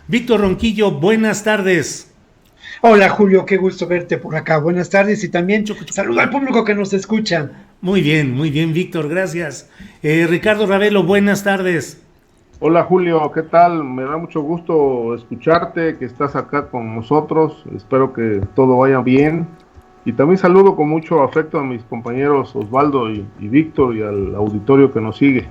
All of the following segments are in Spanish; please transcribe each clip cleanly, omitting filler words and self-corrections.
Víctor Ronquillo, buenas tardes. Hola Julio, qué gusto verte por acá. Buenas tardes y también saludo al público que nos escucha. Muy bien, Víctor, gracias. Ricardo Ravelo, buenas tardes. Hola Julio, ¿qué tal? Me da mucho gusto escucharte, que estás acá con nosotros. Espero que todo vaya bien. Y también saludo con mucho afecto a mis compañeros Osvaldo y Víctor y al auditorio que nos sigue.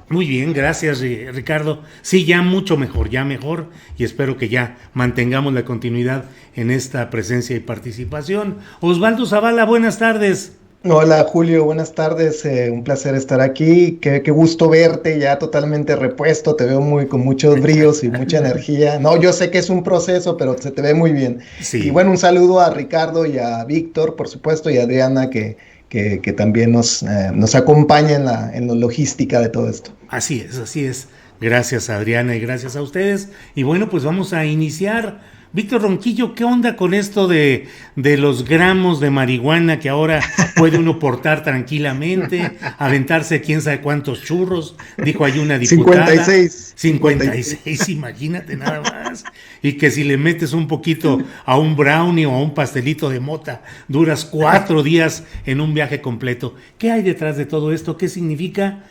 Muy bien, gracias Ricardo. Sí, ya mejor, y espero que ya mantengamos la continuidad en esta presencia y participación. Osvaldo Zavala, buenas tardes. Hola Julio, buenas tardes, un placer estar aquí, qué gusto verte ya totalmente repuesto, te veo con muchos bríos y mucha energía. No, yo sé que es un proceso, pero se te ve muy bien. Y Sí, bueno, un saludo a Ricardo y a Víctor, por supuesto, y a Adriana que también nos acompaña en la logística de todo esto. así es, así es. Gracias Adriana y gracias a ustedes. Y bueno, pues vamos a iniciar. Víctor Ronquillo, ¿qué onda con esto de los gramos de marihuana que ahora puede uno portar tranquilamente, aventarse quién sabe cuántos churros? Dijo ahí una diputada. 56. 56, imagínate nada más. Y que si le metes un poquito a un brownie o a un pastelito de mota, duras 4 días en un viaje completo. ¿Qué hay detrás de todo esto? ¿Qué significa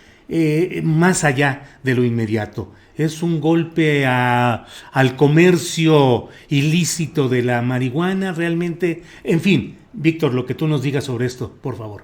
más allá de lo inmediato? ¿Es un golpe al comercio ilícito de la marihuana realmente? En fin, Víctor, lo que tú nos digas sobre esto, por favor.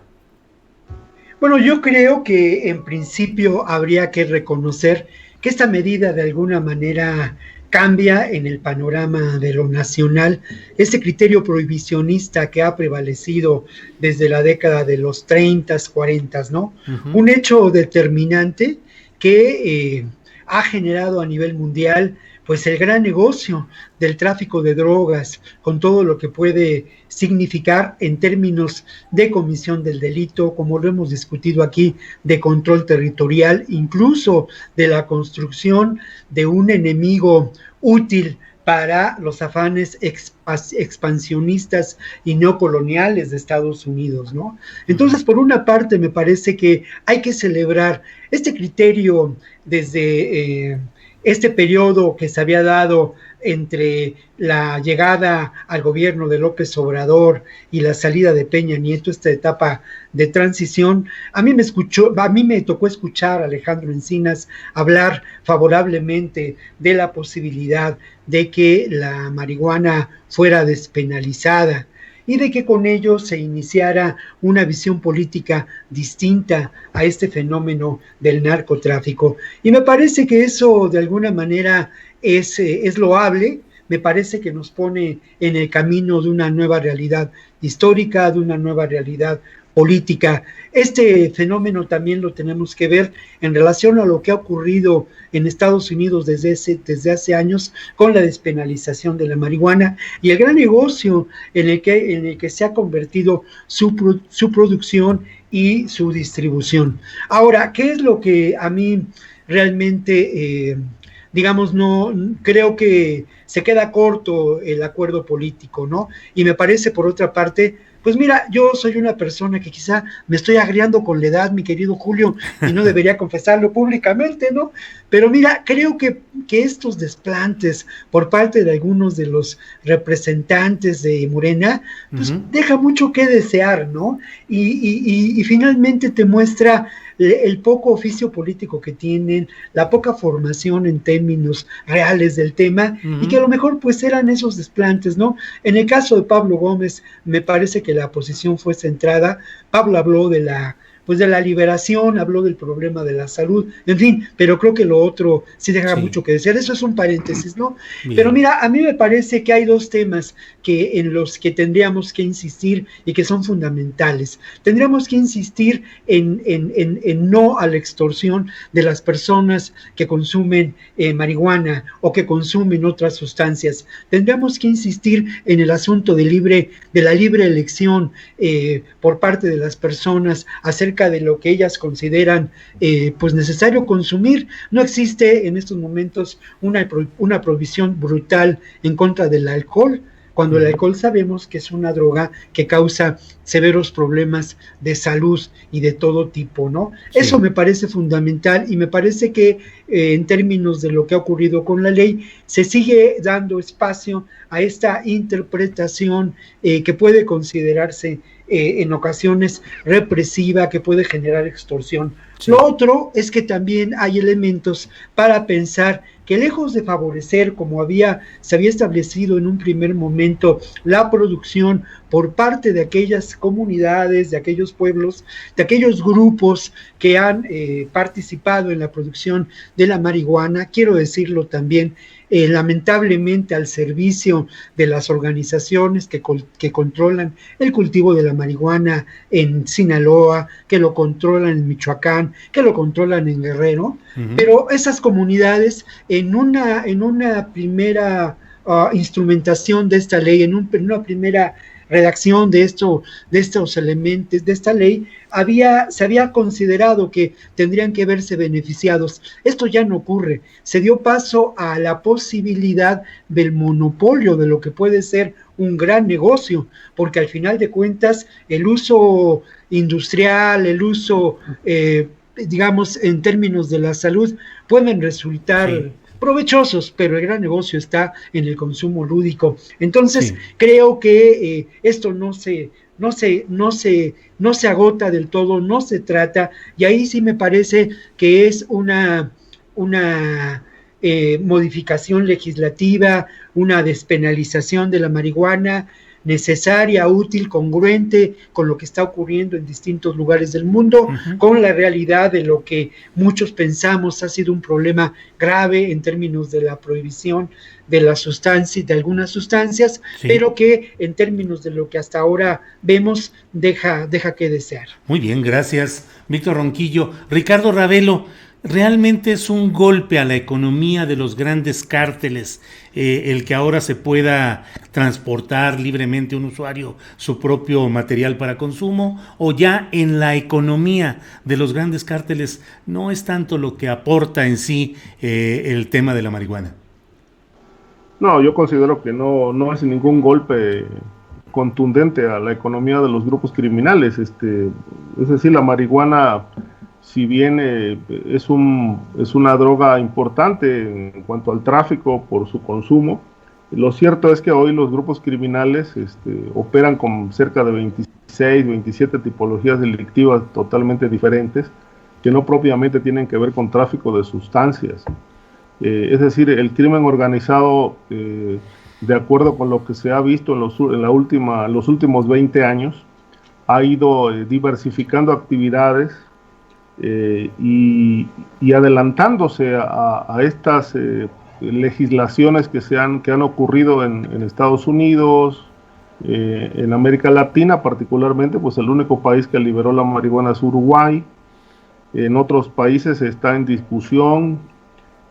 Bueno, yo creo que en principio habría que reconocer que esta medida de alguna manera cambia en el panorama de lo nacional. Este criterio prohibicionista que ha prevalecido desde la década de los 30, 40, ¿no? Uh-huh. Un hecho determinante que ha generado a nivel mundial pues el gran negocio del tráfico de drogas, con todo lo que puede significar en términos de comisión del delito, como lo hemos discutido aquí, de control territorial, incluso de la construcción de un enemigo útil para los afanes expansionistas y neocoloniales de Estados Unidos, ¿no? Entonces, por una parte, me parece que hay que celebrar este criterio desde este periodo que se había dado entre la llegada al gobierno de López Obrador y la salida de Peña Nieto, esta etapa de transición. A mí me tocó escuchar a Alejandro Encinas hablar favorablemente de la posibilidad de que la marihuana fuera despenalizada y de que con ello se iniciara una visión política distinta a este fenómeno del narcotráfico. Y me parece que eso de alguna manera es loable, me parece que nos pone en el camino de una nueva realidad histórica, de una nueva realidad política. Este fenómeno también lo tenemos que ver en relación a lo que ha ocurrido en Estados Unidos desde hace años con la despenalización de la marihuana y el gran negocio en el que se ha convertido su producción y su distribución. Ahora, ¿qué es lo que a mí realmente digamos, no creo que se queda corto el acuerdo político, ¿no? Y me parece, por otra parte, pues mira, yo soy una persona que quizá me estoy agriando con la edad, mi querido Julio, y no debería confesarlo públicamente, ¿no? Pero mira, creo que estos desplantes por parte de algunos de los representantes de Morena, pues deja mucho que desear, ¿no? Y finalmente te muestra el poco oficio político que tienen, la poca formación en términos reales del tema, y que a lo mejor pues eran esos desplantes, ¿no? En el caso de Pablo Gómez, me parece que la posición fue centrada. Pablo habló de la liberación, habló del problema de la salud, en fin, pero creo que lo otro sí deja mucho que decir. Eso es un paréntesis, ¿no? Bien. Pero mira, a mí me parece que hay dos temas en los que tendríamos que insistir y que son fundamentales. Tendríamos que insistir en no a la extorsión de las personas que consumen marihuana o que consumen otras sustancias. Tendríamos que insistir en el asunto de la libre elección por parte de las personas acerca de lo que ellas consideran pues necesario consumir. No existe en estos momentos una prohibición brutal en contra del alcohol, cuando el alcohol sabemos que es una droga que causa severos problemas de salud y de todo tipo, ¿no? Sí. Eso me parece fundamental y me parece que en términos de lo que ha ocurrido con la ley, se sigue dando espacio a esta interpretación que puede considerarse en ocasiones represiva, que puede generar extorsión. Sí. Lo otro es que también hay elementos para pensar que lejos de favorecer, como se había establecido en un primer momento, la producción por parte de aquellas comunidades, de aquellos pueblos, de aquellos grupos que han participado en la producción de la marihuana, quiero decirlo también, lamentablemente al servicio de las organizaciones que controlan el cultivo de la marihuana en Sinaloa, que lo controlan en Michoacán, que lo controlan en Guerrero, pero esas comunidades en una primera instrumentación de esta ley, en una primera redacción de estos elementos de esta ley, se había considerado que tendrían que verse beneficiados. Esto ya no ocurre. Se dio paso a la posibilidad del monopolio de lo que puede ser un gran negocio, porque al final de cuentas el uso industrial, el uso, digamos, en términos de la salud, pueden resultar... Sí. provechosos, pero el gran negocio está en el consumo lúdico. Entonces, sí, creo que esto no se agota del todo, no se trata, y ahí sí me parece que es una modificación legislativa, una despenalización de la marihuana necesaria, útil, congruente con lo que está ocurriendo en distintos lugares del mundo, con la realidad de lo que muchos pensamos ha sido un problema grave en términos de la prohibición de las sustancias, de algunas sustancias, sí, pero que en términos de lo que hasta ahora vemos deja que desear. Muy bien, gracias, Víctor Ronquillo. Ricardo Ravelo, ¿realmente es un golpe a la economía de los grandes cárteles el que ahora se pueda transportar libremente un usuario su propio material para consumo? ¿O ya en la economía de los grandes cárteles no es tanto lo que aporta en sí el tema de la marihuana? No, yo considero que no es ningún golpe contundente a la economía de los grupos criminales. Es decir, la marihuana, si bien es una droga importante en cuanto al tráfico por su consumo, lo cierto es que hoy los grupos criminales operan con cerca de 26, 27 tipologías delictivas totalmente diferentes, que no propiamente tienen que ver con tráfico de sustancias. Es decir, el crimen organizado, de acuerdo con lo que se ha visto en los últimos 20 años, ha ido diversificando actividades, y adelantándose a estas legislaciones que han ocurrido en Estados Unidos, en América Latina particularmente, pues el único país que liberó la marihuana es Uruguay. En otros países está en discusión.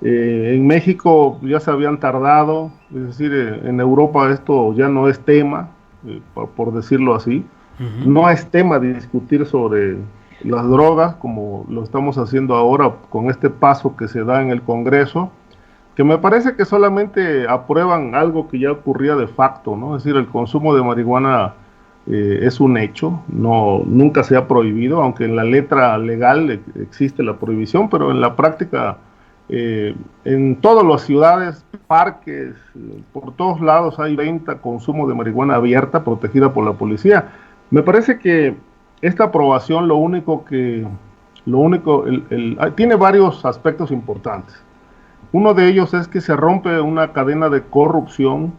En México ya se habían tardado, es decir, en Europa esto ya no es tema, por decirlo así. No es tema de discutir sobre las drogas, como lo estamos haciendo ahora con este paso que se da en el Congreso, que me parece que solamente aprueban algo que ya ocurría de facto, ¿no? Es decir, el consumo de marihuana es un hecho, nunca se ha prohibido, aunque en la letra legal existe la prohibición, pero en la práctica, en todas las ciudades, parques, por todos lados hay venta, consumo de marihuana abierta, protegida por la policía. Me parece que esta aprobación tiene varios aspectos importantes. Uno de ellos es que se rompe una cadena de corrupción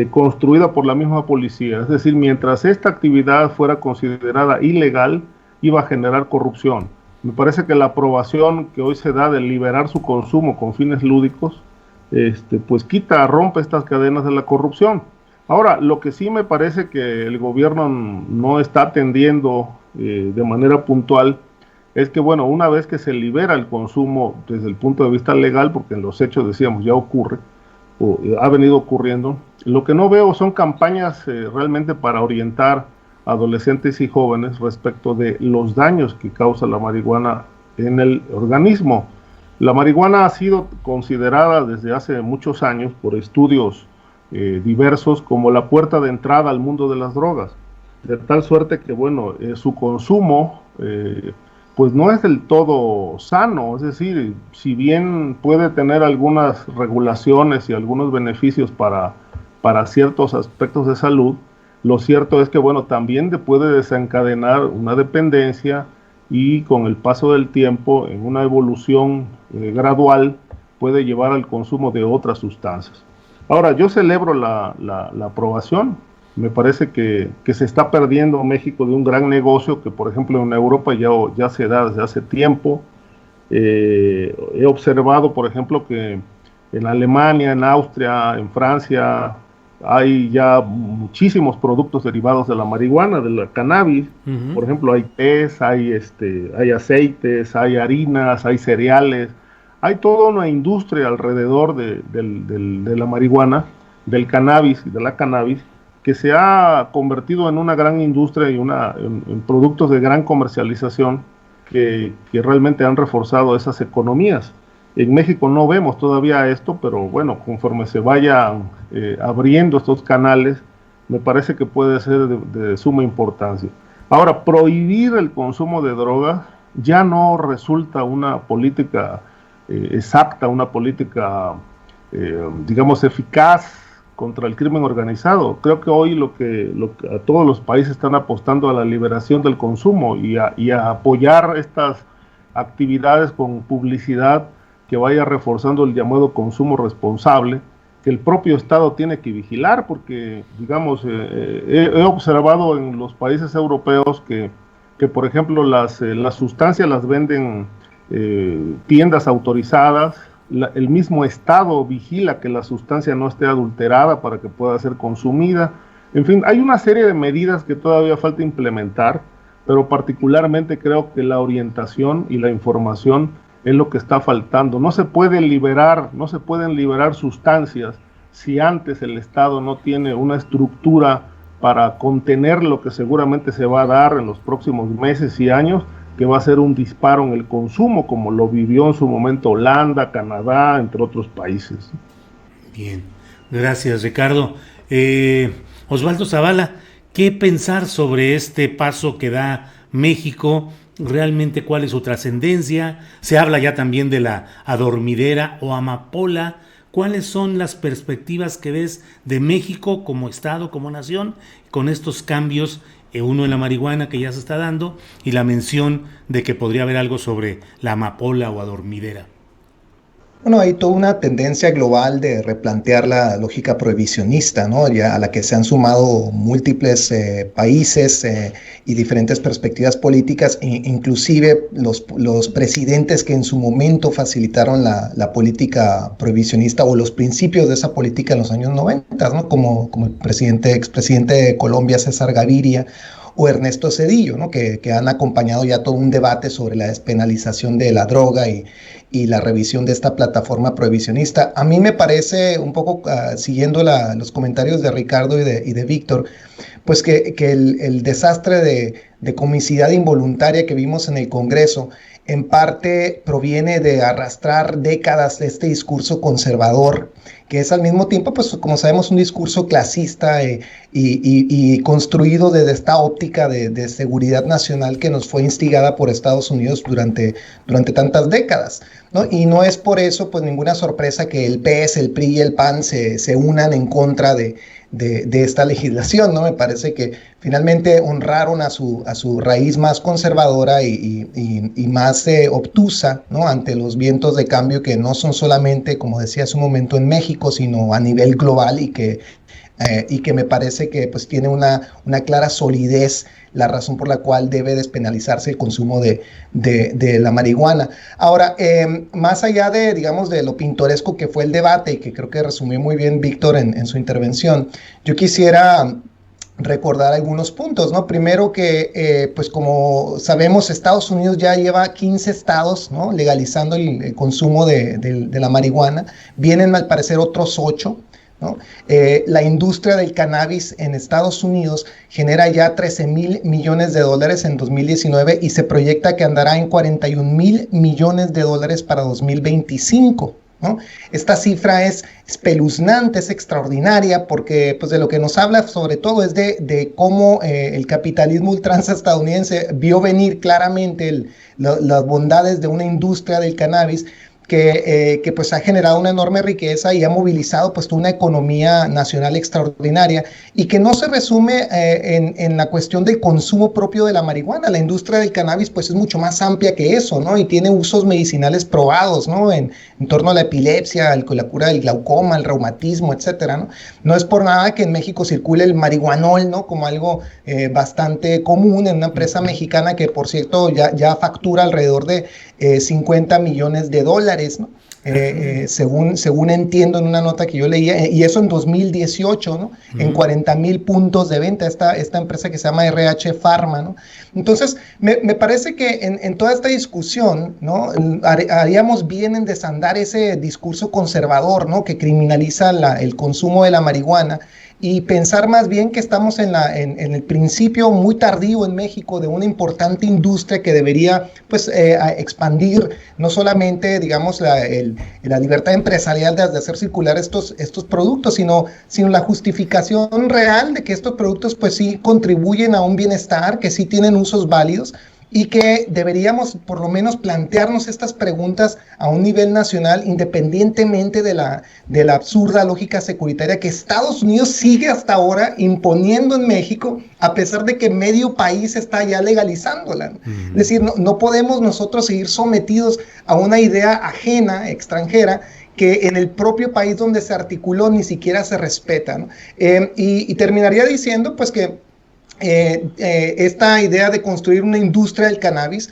construida por la misma policía. Es decir, mientras esta actividad fuera considerada ilegal, iba a generar corrupción. Me parece que la aprobación que hoy se da de liberar su consumo con fines lúdicos, pues rompe estas cadenas de la corrupción. Ahora, lo que sí me parece que el gobierno no está atendiendo de manera puntual es que, bueno, una vez que se libera el consumo desde el punto de vista legal, porque en los hechos, decíamos, ya ocurre, o ha venido ocurriendo, lo que no veo son campañas realmente para orientar a adolescentes y jóvenes respecto de los daños que causa la marihuana en el organismo. La marihuana ha sido considerada desde hace muchos años por estudios diversos como la puerta de entrada al mundo de las drogas, de tal suerte que, bueno, su consumo pues no es del todo sano, es decir, si bien puede tener algunas regulaciones y algunos beneficios para ciertos aspectos de salud, lo cierto es que, bueno, también puede desencadenar una dependencia y con el paso del tiempo, en una evolución gradual, puede llevar al consumo de otras sustancias. Ahora, yo celebro la aprobación. Me parece que se está perdiendo México de un gran negocio que, por ejemplo, en Europa ya se da desde hace tiempo. He observado, por ejemplo, que en Alemania, en Austria, en Francia, hay ya muchísimos productos derivados de la marihuana, de la cannabis. Uh-huh. Por ejemplo, hay tés, hay aceites, hay harinas, hay cereales. Hay toda una industria alrededor de la marihuana, del cannabis y de la cannabis, que se ha convertido en una gran industria y en productos de gran comercialización que realmente han reforzado esas economías. En México no vemos todavía esto, pero bueno, conforme se vayan abriendo estos canales, me parece que puede ser de suma importancia. Ahora, prohibir el consumo de drogas ya no resulta una política exacta, una política, digamos, eficaz contra el crimen organizado. Creo que hoy lo que a todos los países están apostando a la liberación del consumo y a apoyar estas actividades con publicidad que vaya reforzando el llamado consumo responsable, que el propio Estado tiene que vigilar, porque, digamos, he observado en los países europeos que por ejemplo, las sustancias las venden tiendas autorizadas. El mismo Estado vigila que la sustancia no esté adulterada para que pueda ser consumida. En fin, hay una serie de medidas que todavía falta implementar, pero particularmente creo que la orientación y la información es lo que está faltando. No se pueden liberar sustancias si antes el Estado no tiene una estructura para contener lo que seguramente se va a dar en los próximos meses y años, que va a ser un disparo en el consumo, como lo vivió en su momento Holanda, Canadá, entre otros países. Bien, gracias, Ricardo. Osvaldo Zavala, ¿qué pensar sobre este paso que da México? ¿Realmente cuál es su trascendencia? Se habla ya también de la adormidera o amapola. ¿Cuáles son las perspectivas que ves de México como Estado, como nación, con estos cambios? Uno en la marihuana que ya se está dando y la mención de que podría haber algo sobre la amapola o adormidera. Bueno, hay toda una tendencia global de replantear la lógica prohibicionista, ¿no? Ya a la que se han sumado múltiples países y diferentes perspectivas políticas, inclusive los presidentes que en su momento facilitaron la política prohibicionista o los principios de esa política en los años 90, ¿no? Como el expresidente de Colombia, César Gaviria, o Ernesto Zedillo, ¿no? que han acompañado ya todo un debate sobre la despenalización de la droga y la revisión de esta plataforma prohibicionista. A mí me parece, un poco siguiendo los comentarios de Ricardo y de Víctor, pues que el desastre de comicidad involuntaria que vimos en el Congreso en parte proviene de arrastrar décadas de este discurso conservador, que es al mismo tiempo, pues como sabemos, un discurso clasista y construido desde esta óptica de seguridad nacional que nos fue instigada por Estados Unidos durante tantas décadas, ¿no? Y no es por eso pues ninguna sorpresa que el PS, el PRI y el PAN se unan en contra de esta legislación, ¿no? Me parece que finalmente honraron a su raíz más conservadora y más obtusa, ¿no? Ante los vientos de cambio que no son solamente, como decía hace un momento, en México, sino a nivel global y que me parece que pues tiene una clara solidez la razón por la cual debe despenalizarse el consumo de la marihuana. Ahora, más allá de, digamos, de lo pintoresco que fue el debate y que creo que resumió muy bien Víctor en su intervención, yo quisiera recordar algunos puntos, ¿no? Primero que, pues como sabemos, Estados Unidos ya lleva 15 estados, ¿no? Legalizando el consumo de la marihuana. Vienen al parecer otros 8, ¿no? La industria del cannabis en Estados Unidos genera ya $13,000 millones en 2019 y se proyecta que andará en $41,000 millones para 2025. ¿no? Esta cifra es espeluznante, es extraordinaria, porque pues, de lo que nos habla sobre todo es de cómo el capitalismo ultranza estadounidense vio venir claramente las bondades de una industria del cannabis que pues ha generado una enorme riqueza y ha movilizado pues una economía nacional extraordinaria y que no se resume en la cuestión del consumo propio de la marihuana. La industria del cannabis pues es mucho más amplia que eso, ¿no? Y tiene usos medicinales probados, ¿no? En torno a la epilepsia, la cura del glaucoma, el reumatismo, etcétera, ¿no? No es por nada que en México circule el marihuanol, ¿no? Como algo bastante común en una empresa mexicana que, por cierto, ya factura alrededor de $50 millones, ¿no? Según entiendo en una nota que yo leía, y eso en 2018, ¿no? En 40,000 puntos de venta, esta empresa que se llama RH Pharma, ¿no? Entonces, me parece que en toda esta discusión, ¿no? Haríamos bien en desandar ese discurso conservador, ¿no? Que criminaliza el consumo de la marihuana y pensar más bien que estamos en el principio muy tardío en México de una importante industria que debería pues expandir no solamente digamos la libertad empresarial de hacer circular estos productos, sino la justificación real de que estos productos pues sí contribuyen a un bienestar, que sí tienen usos válidos y que deberíamos por lo menos plantearnos estas preguntas a un nivel nacional independientemente de la absurda lógica securitaria que Estados Unidos sigue hasta ahora imponiendo en México, a pesar de que medio país está ya legalizándola. Es decir, no podemos nosotros seguir sometidos a una idea ajena, extranjera, que en el propio país donde se articuló ni siquiera se respeta, ¿no? Y terminaría diciendo pues que esta idea de construir una industria del cannabis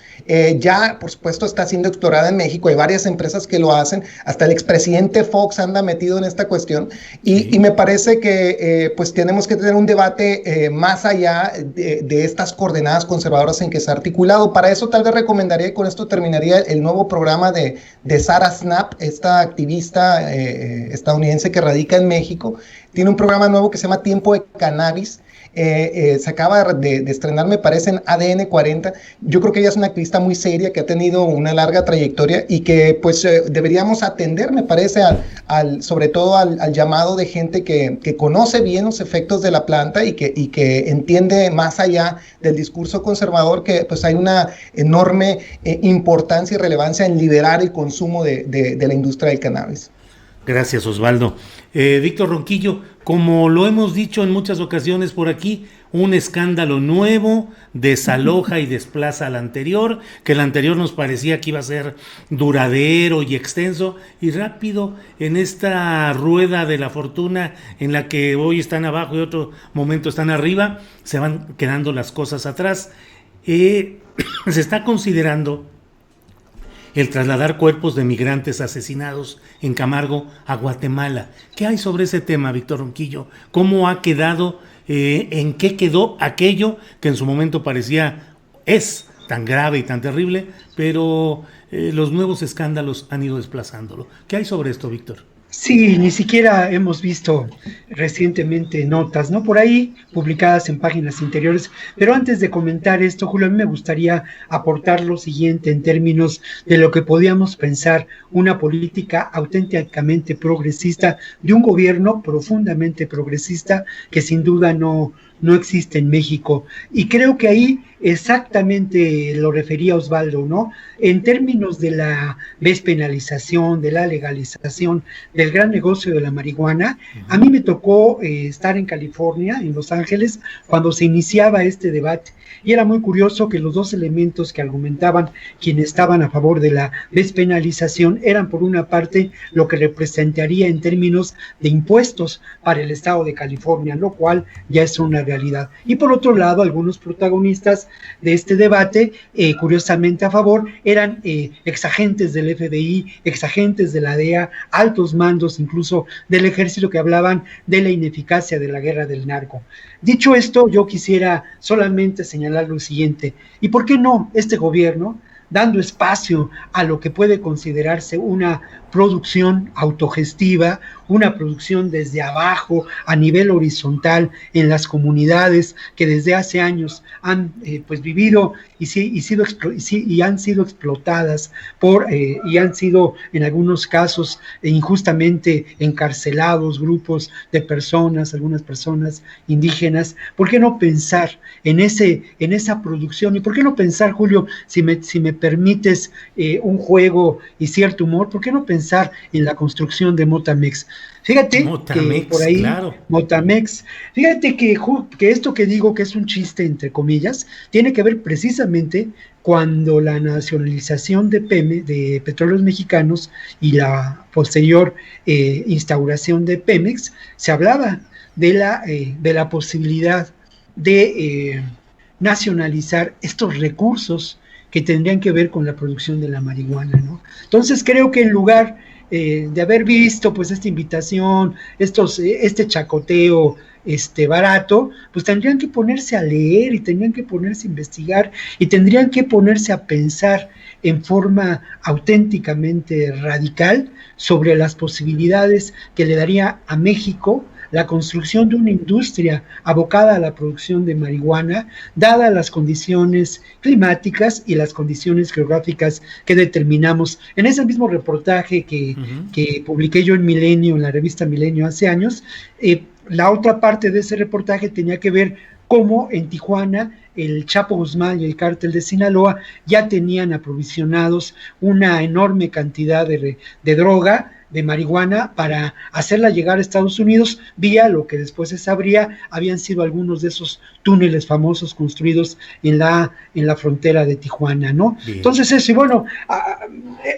ya por supuesto está siendo explorada en México. Hay varias empresas que lo hacen, hasta el expresidente Fox anda metido en esta cuestión y me parece que pues tenemos que tener un debate más allá de estas coordenadas conservadoras en que se ha articulado. Para eso tal vez recomendaría, y con esto terminaría, el nuevo programa de Sarah Snap, esta activista estadounidense que radica en México. Tiene un programa nuevo que se llama Tiempo de Cannabis. Se acaba de estrenar, me parece, en ADN 40. Yo creo que ella es una activista muy seria que ha tenido una larga trayectoria y que pues deberíamos atender, me parece, sobre todo al llamado de gente que conoce bien los efectos de la planta y que entiende más allá del discurso conservador que pues hay una enorme importancia y relevancia en liberar el consumo de la industria del cannabis. Gracias, Osvaldo. Víctor Ronquillo, como lo hemos dicho en muchas ocasiones por aquí, un escándalo nuevo desaloja y desplaza al anterior, que el anterior nos parecía que iba a ser duradero y extenso, y rápido en esta rueda de la fortuna en la que hoy están abajo y otro momento están arriba, se van quedando las cosas atrás. Se está considerando el trasladar cuerpos de migrantes asesinados en Camargo a Guatemala. ¿Qué hay sobre ese tema, Víctor Ronquillo? ¿Cómo ha quedado, en qué quedó aquello que en su momento es tan grave y tan terrible, pero los nuevos escándalos han ido desplazándolo? ¿Qué hay sobre esto, Víctor? Sí, ni siquiera hemos visto recientemente notas, ¿no? Por ahí publicadas en páginas interiores. Pero antes de comentar esto, Julio, a mí me gustaría aportar lo siguiente en términos de lo que podíamos pensar una política auténticamente progresista de un gobierno profundamente progresista que sin duda no existe en México. Y creo que ahí exactamente lo refería Osvaldo, ¿no? En términos de la despenalización, de la legalización del gran negocio de la marihuana, a mí me tocó estar en California, en Los Ángeles, cuando se iniciaba este debate. Y era muy curioso que los dos elementos que argumentaban quienes estaban a favor de la despenalización eran, por una parte, lo que representaría en términos de impuestos para el estado de California, lo cual ya es una realidad. Y por otro lado, algunos protagonistas de este debate, curiosamente a favor, eran exagentes del FBI, exagentes de la DEA, altos mandos incluso del ejército, que hablaban de la ineficacia de la guerra del narco. Dicho esto, yo quisiera solamente señalar lo siguiente: ¿y por qué no este gobierno, dando espacio a lo que puede considerarse una producción autogestiva, una producción desde abajo, a nivel horizontal, en las comunidades que desde hace años han pues vivido y han sido explotadas y han sido en algunos casos injustamente encarcelados grupos de personas, algunas personas indígenas. ¿Por qué no pensar en esa producción? ¿Y por qué no pensar, Julio, si me permites un juego y cierto humor, por qué no pensar en la construcción de Motamex? Fíjate Motamex, que por ahí, claro. Motamex, fíjate que esto que digo que es un chiste, entre comillas, tiene que ver precisamente cuando la nacionalización de de Petróleos Mexicanos, y la posterior instauración de Pemex, se hablaba de la posibilidad de nacionalizar estos recursos que tendrían que ver con la producción de la marihuana, ¿no? Entonces creo que en lugar de haber visto pues esta invitación, este chacoteo barato, pues tendrían que ponerse a leer y tendrían que ponerse a investigar y tendrían que ponerse a pensar en forma auténticamente radical sobre las posibilidades que le daría a México la construcción de una industria abocada a la producción de marihuana, dadas las condiciones climáticas y las condiciones geográficas que determinamos. En ese mismo reportaje que publiqué yo en Milenio, en la revista Milenio hace años, la otra parte de ese reportaje tenía que ver cómo en Tijuana el Chapo Guzmán y el Cártel de Sinaloa ya tenían aprovisionados una enorme cantidad de droga, de marihuana, para hacerla llegar a Estados Unidos vía lo que después se sabría habían sido algunos de esos túneles famosos construidos en la frontera de Tijuana, ¿no? Bien. Entonces eso, y bueno,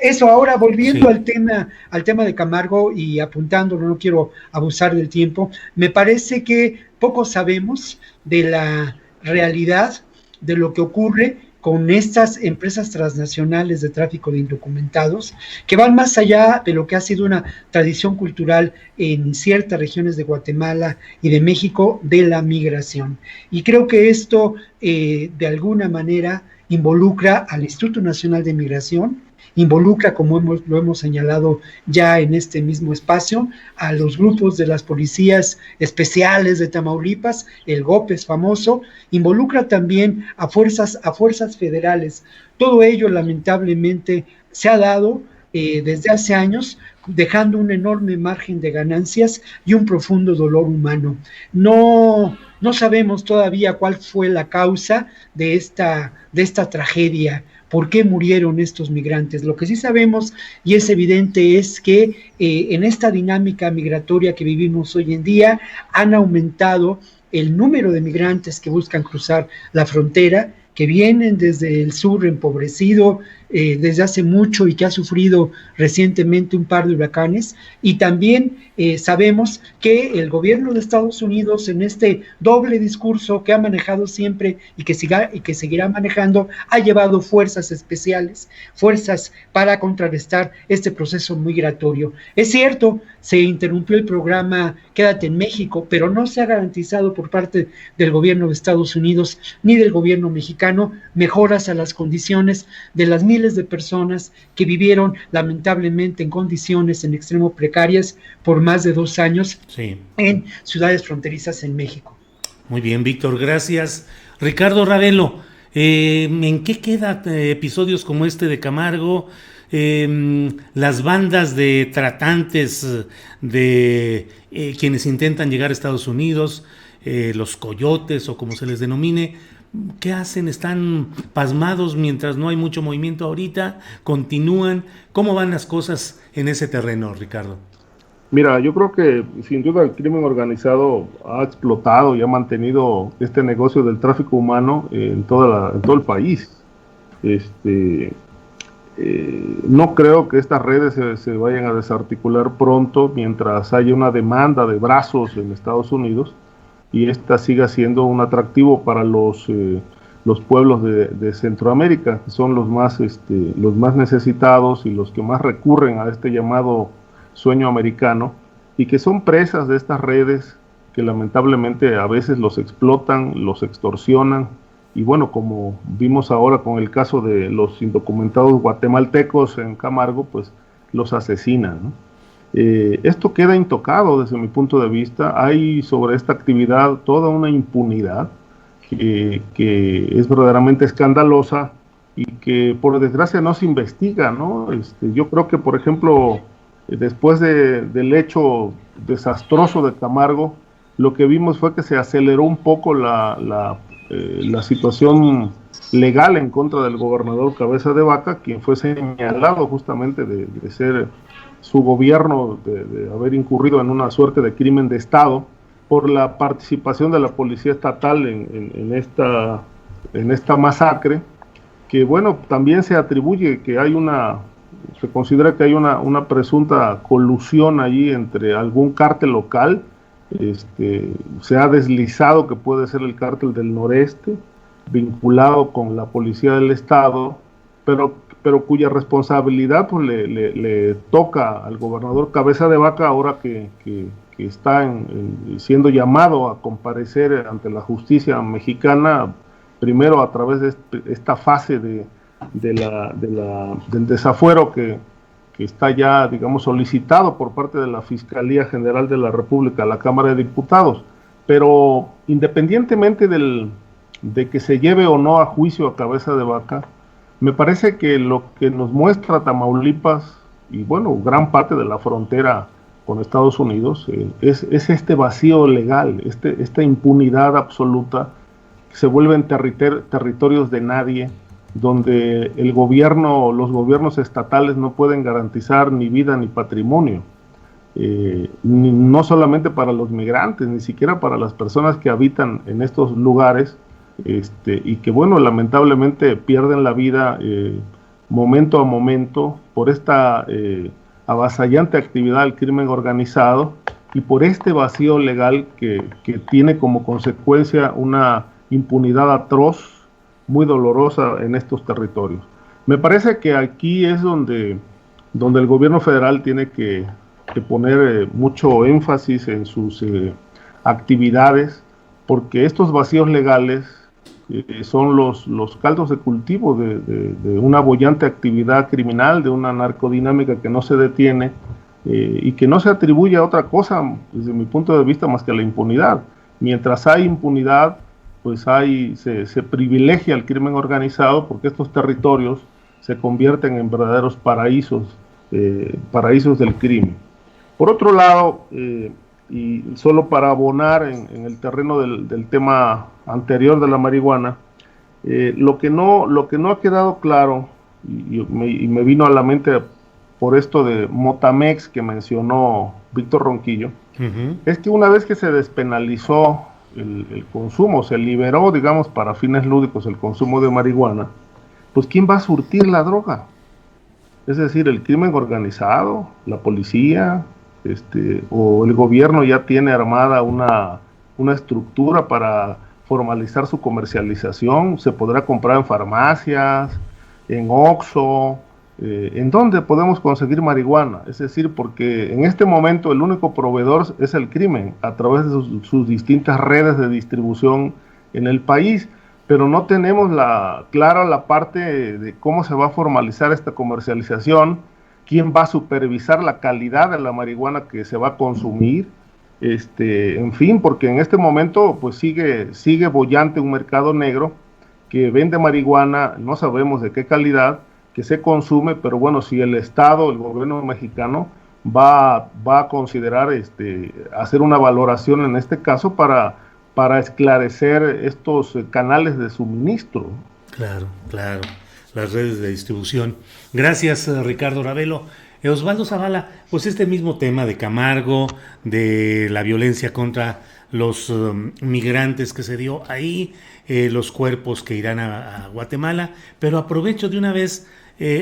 eso ahora volviendo al tema de Camargo y apuntándolo, no quiero abusar del tiempo, me parece que poco sabemos de la realidad de lo que ocurre con estas empresas transnacionales de tráfico de indocumentados, que van más allá de lo que ha sido una tradición cultural en ciertas regiones de Guatemala y de México de la migración. Y creo que esto de alguna manera involucra al Instituto Nacional de Migración, involucra, como lo hemos señalado ya en este mismo espacio, a los grupos de las policías especiales de Tamaulipas, el GOPES famoso, involucra también a fuerzas federales. Todo ello lamentablemente se ha dado desde hace años, dejando un enorme margen de ganancias y un profundo dolor humano. No sabemos todavía cuál fue la causa de esta tragedia. ¿Por qué murieron estos migrantes? Lo que sí sabemos y es evidente es que en esta dinámica migratoria que vivimos hoy en día han aumentado el número de migrantes que buscan cruzar la frontera, que vienen desde el sur empobrecido desde hace mucho y que ha sufrido recientemente un par de huracanes, y también sabemos que el gobierno de Estados Unidos, en este doble discurso que ha manejado siempre y que seguirá manejando, ha llevado fuerzas especiales, fuerzas para contrarrestar este proceso migratorio. Es cierto, se interrumpió el programa Quédate en México, pero no se ha garantizado por parte del gobierno de Estados Unidos ni del gobierno mexicano mejoras a las condiciones de las miles de personas que vivieron lamentablemente en condiciones en extremo precarias por más de 2 años en ciudades fronterizas en México. Muy bien, Víctor, gracias. Ricardo Ravelo, ¿en qué quedan episodios como este de Camargo? Las bandas de tratantes de quienes intentan llegar a Estados Unidos, los coyotes o como se les denomine, ¿qué hacen? ¿Están pasmados mientras no hay mucho movimiento ahorita? ¿Continúan? ¿Cómo van las cosas en ese terreno, Ricardo? Mira, yo creo que sin duda el crimen organizado ha explotado y ha mantenido este negocio del tráfico humano en todo el país. No creo que estas redes se vayan a desarticular pronto mientras haya una demanda de brazos en Estados Unidos y esta siga siendo un atractivo para los pueblos de Centroamérica, que son los más necesitados y los que más recurren a este llamado sueño americano, y que son presas de estas redes que lamentablemente a veces los explotan, los extorsionan, y bueno, como vimos ahora con el caso de los indocumentados guatemaltecos en Camargo, pues los asesinan, ¿no? Esto queda intocado desde mi punto de vista. Hay sobre esta actividad toda una impunidad que es verdaderamente escandalosa y que por desgracia no se investiga, ¿no? Yo creo que, por ejemplo, después del hecho desastroso de Camargo, lo que vimos fue que se aceleró un poco la situación legal en contra del gobernador Cabeza de Vaca, quien fue señalado justamente de ser su gobierno, de haber incurrido en una suerte de crimen de Estado por la participación de la policía estatal en esta masacre, que bueno, también se atribuye que se considera que hay una presunta colusión allí entre algún cártel local. Se ha deslizado que puede ser el cártel del noreste, vinculado con la policía del estado, pero cuya responsabilidad pues, le toca al gobernador Cabeza de Vaca ahora que está siendo llamado a comparecer ante la justicia mexicana, primero a través de esta fase del desafuero que está ya, digamos, solicitado por parte de la Fiscalía General de la República, la Cámara de Diputados. Pero independientemente de que se lleve o no a juicio a Cabeza de Vaca, me parece que lo que nos muestra Tamaulipas y bueno, gran parte de la frontera con Estados Unidos es este vacío legal, esta impunidad absoluta, que se vuelven territorios de nadie, donde los gobiernos estatales no pueden garantizar ni vida ni patrimonio, no solamente para los migrantes, ni siquiera para las personas que habitan en estos lugares, y que bueno, lamentablemente pierden la vida momento a momento por esta avasallante actividad del crimen organizado y por este vacío legal que tiene como consecuencia una impunidad atroz, muy dolorosa en estos territorios. Me parece que aquí es donde el gobierno federal tiene que poner mucho énfasis en sus actividades, porque estos vacíos legales son los caldos de cultivo de una boyante actividad criminal, de una narcodinámica que no se detiene y que no se atribuye a otra cosa, desde mi punto de vista, más que a la impunidad. Mientras hay impunidad, pues se privilegia el crimen organizado, porque estos territorios se convierten en verdaderos paraísos del crimen. Por otro lado, y solo para abonar en el terreno del tema anterior de la marihuana, lo que no ha quedado claro, y me vino a la mente por esto de Motamex que mencionó Víctor Ronquillo, es que una vez que se despenalizó el consumo, se liberó, digamos, para fines lúdicos el consumo de marihuana, pues ¿quién va a surtir la droga? Es decir, el crimen organizado, la policía, o el gobierno ya tiene armada una estructura para formalizar su comercialización. Se podrá comprar en farmacias, en Oxxo, ¿en dónde podemos conseguir marihuana? Es decir, porque en este momento el único proveedor es el crimen, a través de sus distintas redes de distribución en el país, pero no tenemos clara la parte de cómo se va a formalizar esta comercialización, quién va a supervisar la calidad de la marihuana que se va a consumir, en fin, porque en este momento pues sigue boyante un mercado negro que vende marihuana, no sabemos de qué calidad, que se consume, pero bueno, si el Estado, el gobierno mexicano va a considerar hacer una valoración en este caso para esclarecer estos canales de suministro. Claro, las redes de distribución. Gracias, Ricardo Ravelo. Osvaldo Zavala, pues este mismo tema de Camargo, de la violencia contra los migrantes que se dio ahí, los cuerpos que irán a Guatemala, pero aprovecho de una vez,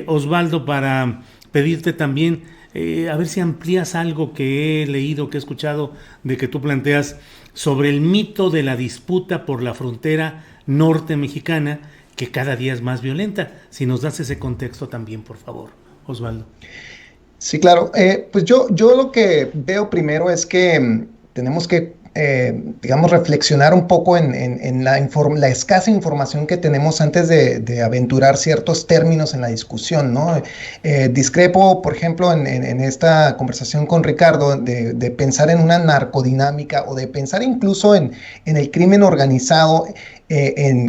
Osvaldo, para pedirte también, a ver si amplías algo que he leído, que he escuchado, de que tú planteas sobre el mito de la disputa por la frontera norte mexicana, que cada día es más violenta. Si nos das ese contexto también, por favor, Osvaldo. Sí, claro. Pues yo lo que veo primero es que tenemos que digamos, reflexionar un poco en la escasa información que tenemos antes de aventurar ciertos términos en la discusión, ¿no? Discrepo, por ejemplo, en esta conversación con Ricardo, de pensar en una narcodinámica o de pensar incluso en el crimen organizado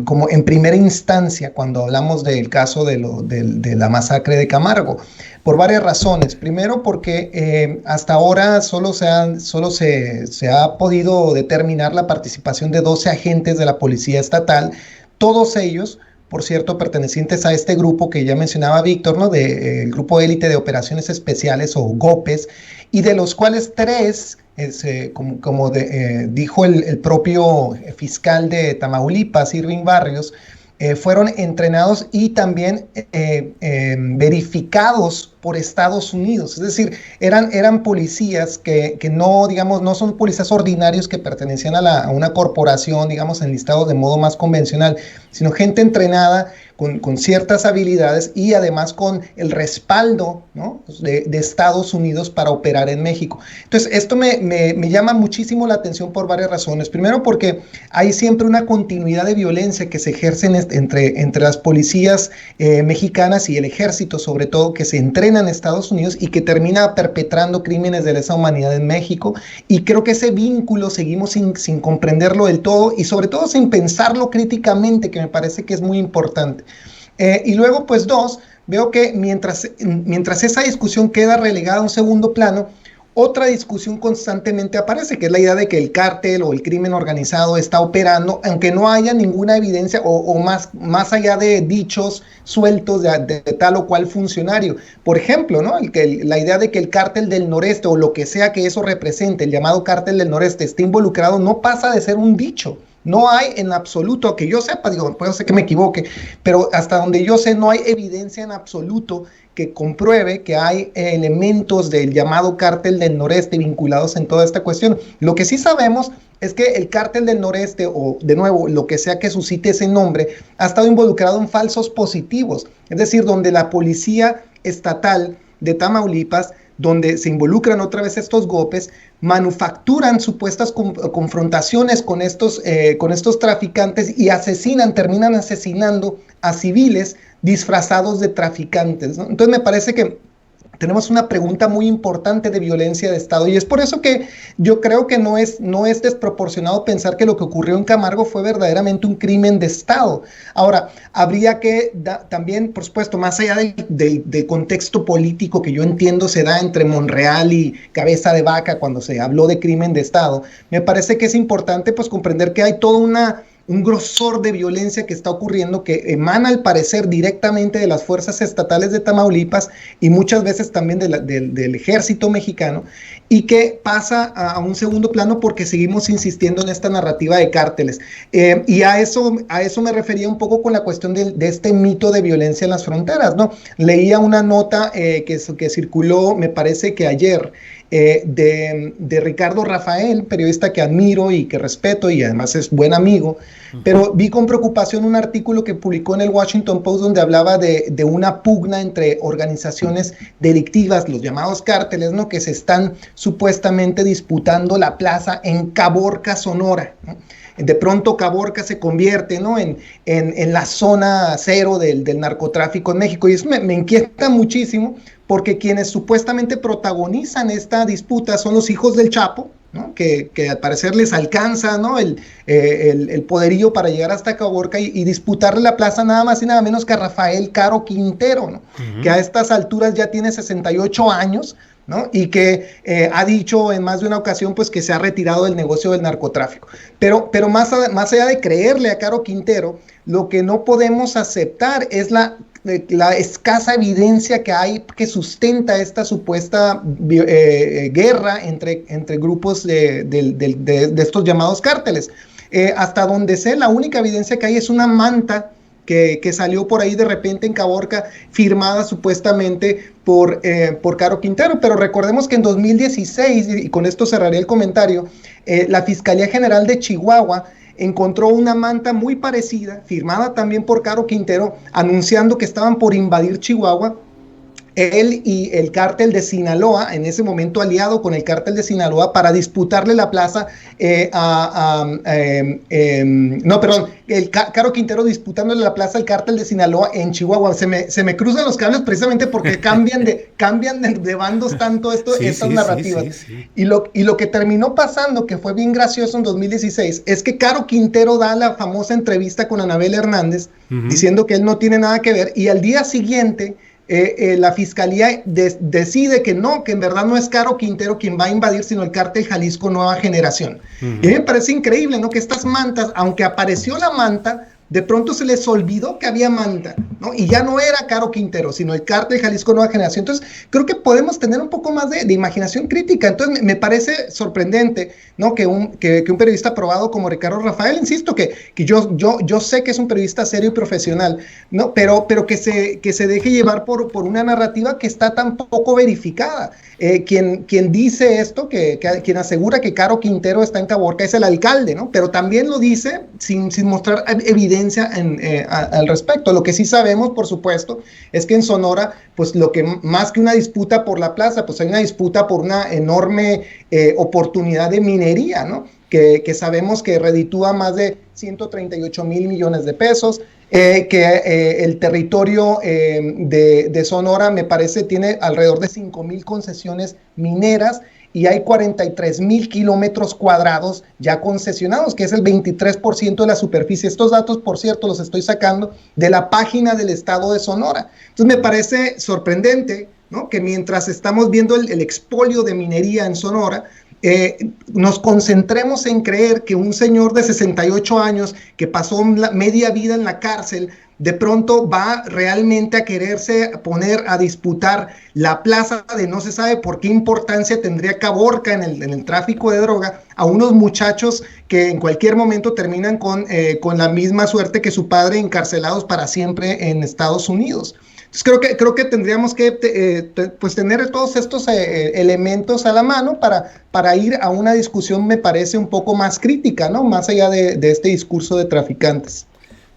como en primera instancia cuando hablamos del caso de la masacre de Camargo, por varias razones. Primero, porque hasta ahora solo se ha podido determinar la participación de 12 agentes de la Policía Estatal, todos ellos, por cierto, pertenecientes a este grupo que ya mencionaba Víctor, ¿no? El Grupo Élite de Operaciones Especiales o GOPES, y de los cuales 3, dijo el propio fiscal de Tamaulipas, Irving Barrios, fueron entrenados y también verificados por Estados Unidos. Es decir, eran policías que no, digamos, no son policías ordinarios que pertenecían a una corporación, digamos, enlistados de modo más convencional, sino gente entrenada con ciertas habilidades y además con el respaldo, ¿no? de Estados Unidos para operar en México. Entonces, esto me llama muchísimo la atención por varias razones. Primero, porque hay siempre una continuidad de violencia que se ejerce entre las policías mexicanas y el ejército, sobre todo, que se entrena en Estados Unidos y que termina perpetrando crímenes de lesa humanidad en México. Y creo que ese vínculo seguimos sin comprenderlo del todo y sobre todo sin pensarlo críticamente, que me parece que es muy importante. Y luego, pues 2, veo que mientras esa discusión queda relegada a un segundo plano, otra discusión constantemente aparece, que es la idea de que el cártel o el crimen organizado está operando, aunque no haya ninguna evidencia o más allá de dichos sueltos de tal o cual funcionario. Por ejemplo, ¿no? La idea de que el cártel del noreste o lo que sea que eso represente, el llamado cártel del noreste, esté involucrado, no pasa de ser un dicho. No hay en absoluto, que yo sepa, digo, puede ser que me equivoque, pero hasta donde yo sé no hay evidencia en absoluto que compruebe que hay elementos del llamado cártel del noreste vinculados en toda esta cuestión. Lo que sí sabemos es que el cártel del noreste, o de nuevo, lo que sea que suscite ese nombre, ha estado involucrado en falsos positivos, es decir, donde la policía estatal de Tamaulipas, donde se involucran otra vez estos GOPES, manufacturan supuestas confrontaciones con estos traficantes y terminan asesinando a civiles disfrazados de traficantes, ¿no? Entonces me parece que tenemos una pregunta muy importante de violencia de Estado y es por eso que yo creo que no es desproporcionado pensar que lo que ocurrió en Camargo fue verdaderamente un crimen de Estado. Ahora, habría que también, por supuesto, más allá del contexto político que yo entiendo se da entre Monreal y Cabeza de Vaca cuando se habló de crimen de Estado, me parece que es importante pues comprender que hay toda un grosor de violencia que está ocurriendo que emana al parecer directamente de las fuerzas estatales de Tamaulipas y muchas veces también del ejército mexicano y que pasa a un segundo plano porque seguimos insistiendo en esta narrativa de cárteles. Y a eso me refería un poco con la cuestión de este mito de violencia en las fronteras, ¿no? Leía una nota que circuló, me parece que ayer, de Ricardo Rafael, periodista que admiro y que respeto y además es buen amigo, pero vi con preocupación un artículo que publicó en el Washington Post donde hablaba de una pugna entre organizaciones delictivas, los llamados cárteles, ¿no? Que se están supuestamente disputando la plaza en Caborca, Sonora, ¿no? De pronto Caborca se convierte, ¿no? en la zona cero del narcotráfico en México y eso me inquieta muchísimo porque quienes supuestamente protagonizan esta disputa son los hijos del Chapo, ¿no? Que al parecer les alcanza, ¿no? el poderío para llegar hasta Caborca y disputarle la plaza nada más y nada menos que a Rafael Caro Quintero, ¿no? Que a estas alturas ya tiene 68 años, ¿no? Y que ha dicho en más de una ocasión pues que se ha retirado del negocio del narcotráfico. Pero más allá de creerle a Caro Quintero, lo que no podemos aceptar es la escasa evidencia que hay que sustenta esta supuesta guerra entre grupos de estos llamados cárteles. Hasta donde sé, la única evidencia que hay es una manta que salió por ahí de repente en Caborca, firmada supuestamente por Caro Quintero, pero recordemos que en 2016, y con esto cerraré el comentario, la Fiscalía General de Chihuahua encontró una manta muy parecida, firmada también por Caro Quintero, anunciando que estaban por invadir Chihuahua, él y el cártel de Sinaloa, en ese momento aliado con el cártel de Sinaloa, para disputarle la plaza Caro Quintero disputándole la plaza al cártel de Sinaloa en Chihuahua. Se me cruzan los cables precisamente porque cambian de bandos tanto estas narrativas. Sí. Y lo que terminó pasando, que fue bien gracioso en 2016, es que Caro Quintero da la famosa entrevista con Anabel Hernández, diciendo que él no tiene nada que ver, y al día siguiente la fiscalía decide que no, que en verdad no es Caro Quintero quien va a invadir, sino el cártel Jalisco Nueva Generación. Y a mí me parece increíble, ¿no? Que estas mantas, aunque apareció la manta, de pronto se les olvidó que había manta, ¿no? Y ya no era Caro Quintero, sino el cártel Jalisco Nueva Generación. Entonces, creo que podemos tener un poco más de imaginación crítica. Entonces, me parece sorprendente, ¿no? Que un periodista probado como Ricardo Rafael, insisto, que yo sé que es un periodista serio y profesional, ¿no? Pero que se deje llevar por una narrativa que está tan poco verificada. Quien dice esto, quien asegura que Caro Quintero está en Caborca es el alcalde, ¿no? Pero también lo dice sin mostrar evidencia al respecto. Lo que sí sabemos, por supuesto, es que en Sonora, pues lo que más que una disputa por la plaza, pues hay una disputa por una enorme oportunidad de minería, ¿no? Que sabemos que reditúa más de 138 mil millones de pesos, el territorio de Sonora, me parece, tiene alrededor de 5,000 concesiones mineras, y hay 43,000 kilómetros cuadrados ya concesionados, que es el 23% de la superficie. Estos datos, por cierto, los estoy sacando de la página del estado de Sonora. Entonces me parece sorprendente, ¿no? Que mientras estamos viendo el expolio de minería en Sonora, nos concentremos en creer que un señor de 68 años que pasó media vida en la cárcel, de pronto va realmente a quererse poner a disputar la plaza de no se sabe por qué importancia tendría Caborca en el tráfico de droga a unos muchachos que en cualquier momento terminan con la misma suerte que su padre, encarcelados para siempre en Estados Unidos. Entonces creo que tendríamos que pues tener todos estos elementos a la mano para ir a una discusión, me parece, un poco más crítica, ¿no? Más allá de este discurso de traficantes.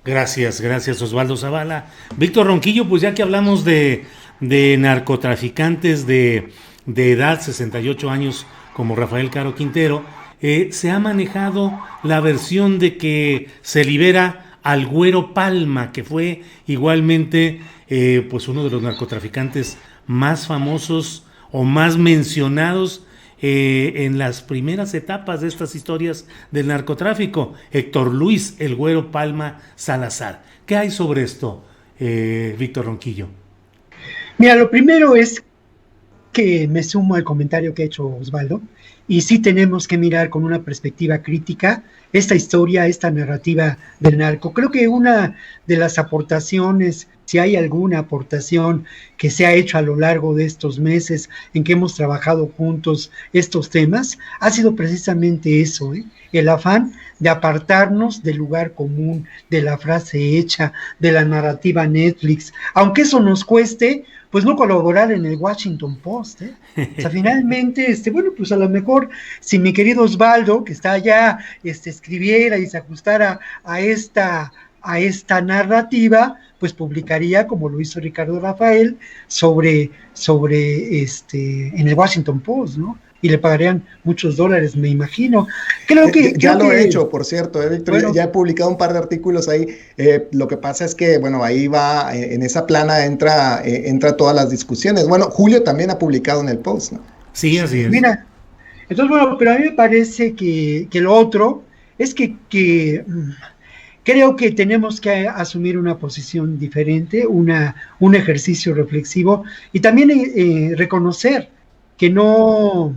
Gracias Osvaldo Zavala. Víctor Ronquillo, pues ya que hablamos de narcotraficantes de edad, 68 años, como Rafael Caro Quintero, se ha manejado la versión de que se libera al Güero Palma, que fue igualmente pues uno de los narcotraficantes más famosos o más mencionados en las primeras etapas de estas historias del narcotráfico, Héctor Luis el Güero Palma Salazar. ¿Qué hay sobre esto, Víctor Ronquillo? Mira, lo primero es que me sumo al comentario que ha hecho Osvaldo, y sí tenemos que mirar con una perspectiva crítica esta historia, esta narrativa del narco. Creo que una de las aportaciones, si hay alguna aportación que se ha hecho a lo largo de estos meses en que hemos trabajado juntos estos temas, ha sido precisamente eso, el afán de apartarnos del lugar común, de la frase hecha, de la narrativa Netflix, aunque eso nos cueste, pues no colaborar en el Washington Post, O sea, finalmente, bueno, pues a lo mejor si mi querido Osvaldo, que está allá, escribiera y se ajustara a esta narrativa, pues publicaría, como lo hizo Ricardo Rafael, sobre en el Washington Post, ¿no? Y le pagarían muchos dólares, me imagino. Ya lo he hecho, por cierto, Víctor, bueno, ya he publicado un par de artículos ahí. Lo que pasa es que, bueno, ahí va, en esa plana entra todas las discusiones. Bueno, Julio también ha publicado en el Post, ¿no? Sí, así es. Mira, entonces, bueno, pero a mí me parece que lo otro es que creo que tenemos que asumir una posición diferente, un ejercicio reflexivo, y también reconocer que no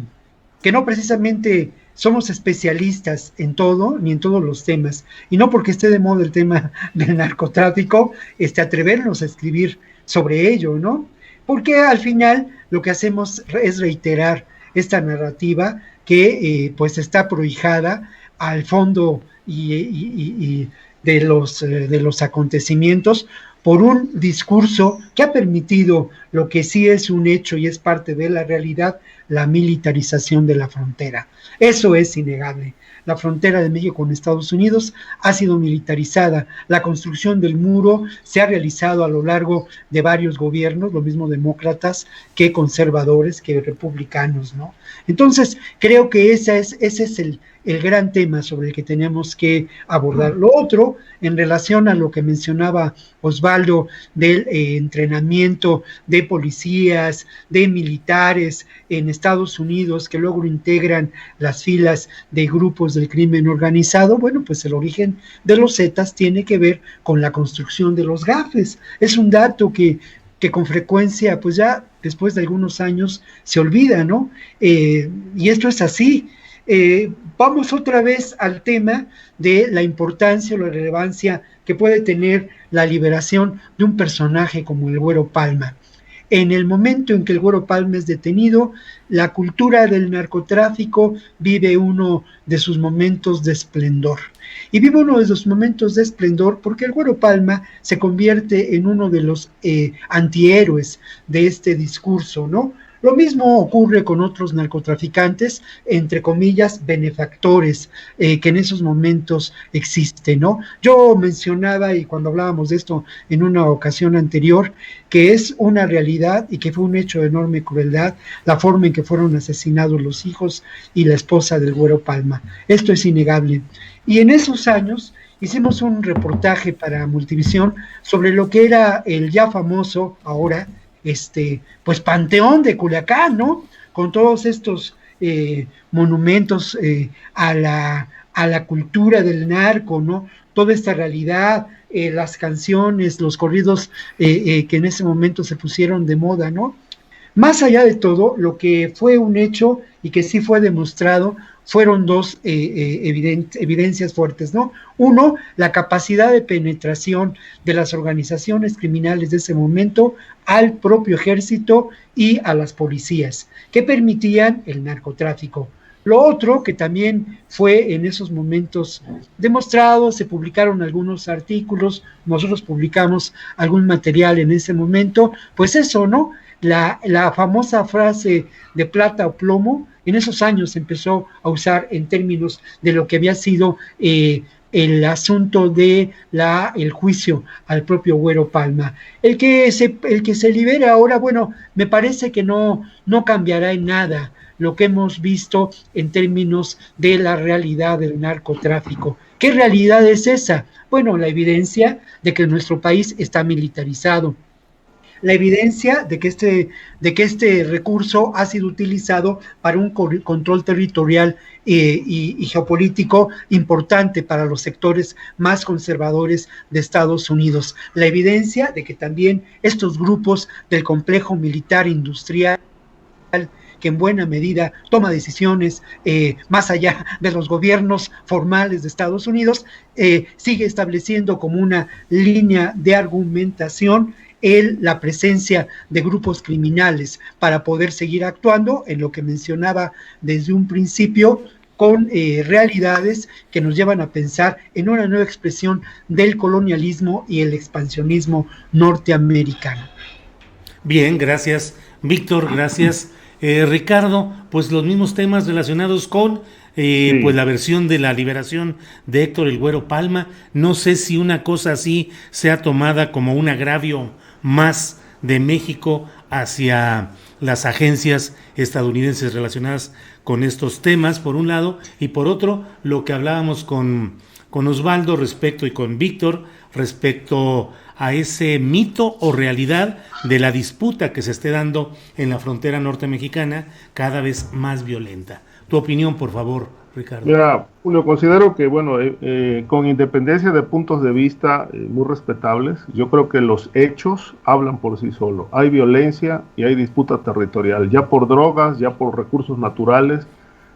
precisamente somos especialistas en todo, ni en todos los temas, y no porque esté de moda el tema del narcotráfico, atrevernos a escribir sobre ello, ¿no? Porque al final lo que hacemos es reiterar esta narrativa que pues está prohijada al fondo y de los acontecimientos por un discurso que ha permitido lo que sí es un hecho y es parte de la realidad, la militarización de la frontera. Eso es innegable. La frontera de México con Estados Unidos ha sido militarizada. La construcción del muro se ha realizado a lo largo de varios gobiernos, lo mismo demócratas que conservadores, que republicanos, ¿no? Entonces, creo que ese es el gran tema sobre el que tenemos que abordar. Lo otro, en relación a lo que mencionaba Osvaldo del entrenamiento de policías, de militares en Estados Unidos que luego integran las filas de grupos del crimen organizado, bueno, pues el origen de los Zetas tiene que ver con la construcción de los GAFES. Es un dato que con frecuencia, pues ya después de algunos años se olvida, ¿no? Y esto es así. Vamos otra vez al tema de la importancia o la relevancia que puede tener la liberación de un personaje como el Güero Palma. En el momento en que el Güero Palma es detenido, la cultura del narcotráfico vive uno de sus momentos de esplendor. Y vive uno de esos momentos de esplendor porque el Güero Palma se convierte en uno de los antihéroes de este discurso, ¿no? Lo mismo ocurre con otros narcotraficantes, entre comillas, benefactores, que en esos momentos existen, ¿no? Yo mencionaba, y cuando hablábamos de esto en una ocasión anterior, que es una realidad y que fue un hecho de enorme crueldad, la forma en que fueron asesinados los hijos y la esposa del Güero Palma. Esto es innegable. Y en esos años hicimos un reportaje para Multivisión sobre lo que era el ya famoso, ahora, pues Panteón de Culiacán, ¿no? Con todos estos monumentos a la cultura del narco, ¿no? Toda esta realidad, las canciones, los corridos que en ese momento se pusieron de moda, ¿no? Más allá de todo, lo que fue un hecho y que sí fue demostrado fueron dos evidencias fuertes, ¿no? Uno, la capacidad de penetración de las organizaciones criminales de ese momento al propio ejército y a las policías, que permitían el narcotráfico. Lo otro, que también fue en esos momentos demostrado, se publicaron algunos artículos, nosotros publicamos algún material en ese momento, pues eso, ¿no? La famosa frase de plata o plomo, en esos años se empezó a usar en términos de lo que había sido el asunto de el juicio al propio Güero Palma. El que se libere ahora, bueno, me parece que no cambiará en nada lo que hemos visto en términos de la realidad del narcotráfico. ¿Qué realidad es esa? Bueno, la evidencia de que nuestro país está militarizado, la evidencia de que este recurso ha sido utilizado para un control territorial y geopolítico importante para los sectores más conservadores de Estados Unidos. La evidencia de que también estos grupos del complejo militar industrial, que en buena medida toma decisiones más allá de los gobiernos formales de Estados Unidos, sigue estableciendo como una línea de argumentación la presencia de grupos criminales para poder seguir actuando en lo que mencionaba desde un principio, con realidades que nos llevan a pensar en una nueva expresión del colonialismo y el expansionismo norteamericano. Bien, gracias, Víctor, gracias. Ricardo, pues los mismos temas relacionados con sí, pues la versión de la liberación de Héctor el Güero Palma. No sé si una cosa así sea tomada como un agravio más de México hacia las agencias estadounidenses relacionadas con estos temas, por un lado, y por otro, lo que hablábamos con Osvaldo respecto y con Víctor respecto a ese mito o realidad de la disputa que se esté dando en la frontera norte mexicana, cada vez más violenta. Tu opinión, por favor, Ricardo. Mira, Julio, considero que, bueno, con independencia de puntos de vista muy respetables, yo creo que los hechos hablan por sí solos. Hay violencia y hay disputa territorial, ya por drogas, ya por recursos naturales.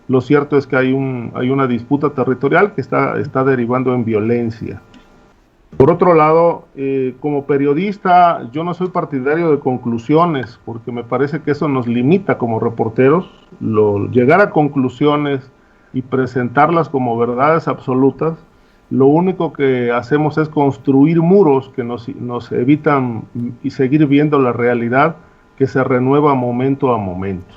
Lo cierto es que hay una disputa territorial que está derivando en violencia. Por otro lado, como periodista, yo no soy partidario de conclusiones, porque me parece que eso nos limita como reporteros. Llegar a conclusiones y presentarlas como verdades absolutas, lo único que hacemos es construir muros que nos evitan y seguir viendo la realidad que se renueva momento a momento.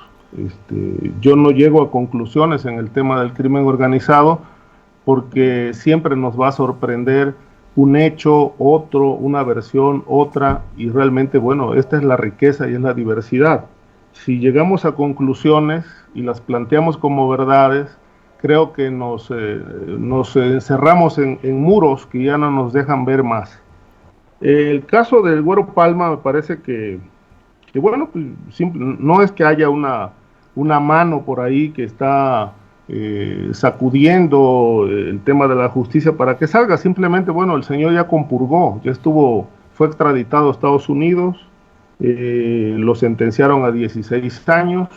Yo no llego a conclusiones en el tema del crimen organizado porque siempre nos va a sorprender un hecho, otro, una versión, otra, y realmente, bueno, esta es la riqueza y es la diversidad. Si llegamos a conclusiones y las planteamos como verdades, creo que nos encerramos en muros que ya no nos dejan ver más. El caso del Güero Palma me parece que bueno, pues, no es que haya una mano por ahí que está sacudiendo el tema de la justicia para que salga, simplemente, bueno, el señor ya compurgó, fue extraditado a Estados Unidos, lo sentenciaron a 16 años,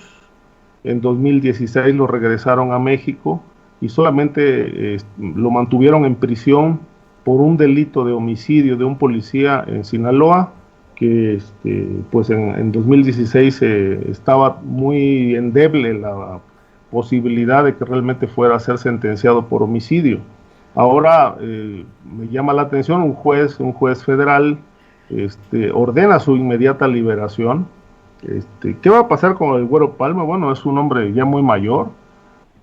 en 2016 lo regresaron a México y solamente lo mantuvieron en prisión por un delito de homicidio de un policía en Sinaloa, que pues en 2016 estaba muy endeble la posibilidad de que realmente fuera a ser sentenciado por homicidio. Ahora me llama la atención un juez federal ordena su inmediata liberación. ¿Qué va a pasar con el Güero Palma? Bueno, es un hombre ya muy mayor,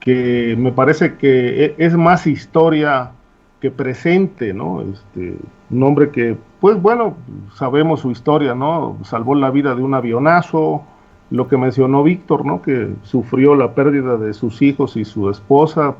que me parece que es más historia que presente, ¿no? Un hombre que, pues bueno, sabemos su historia, ¿no? Salvó la vida de un avionazo, lo que mencionó Víctor, ¿no? Que sufrió la pérdida de sus hijos y su esposa,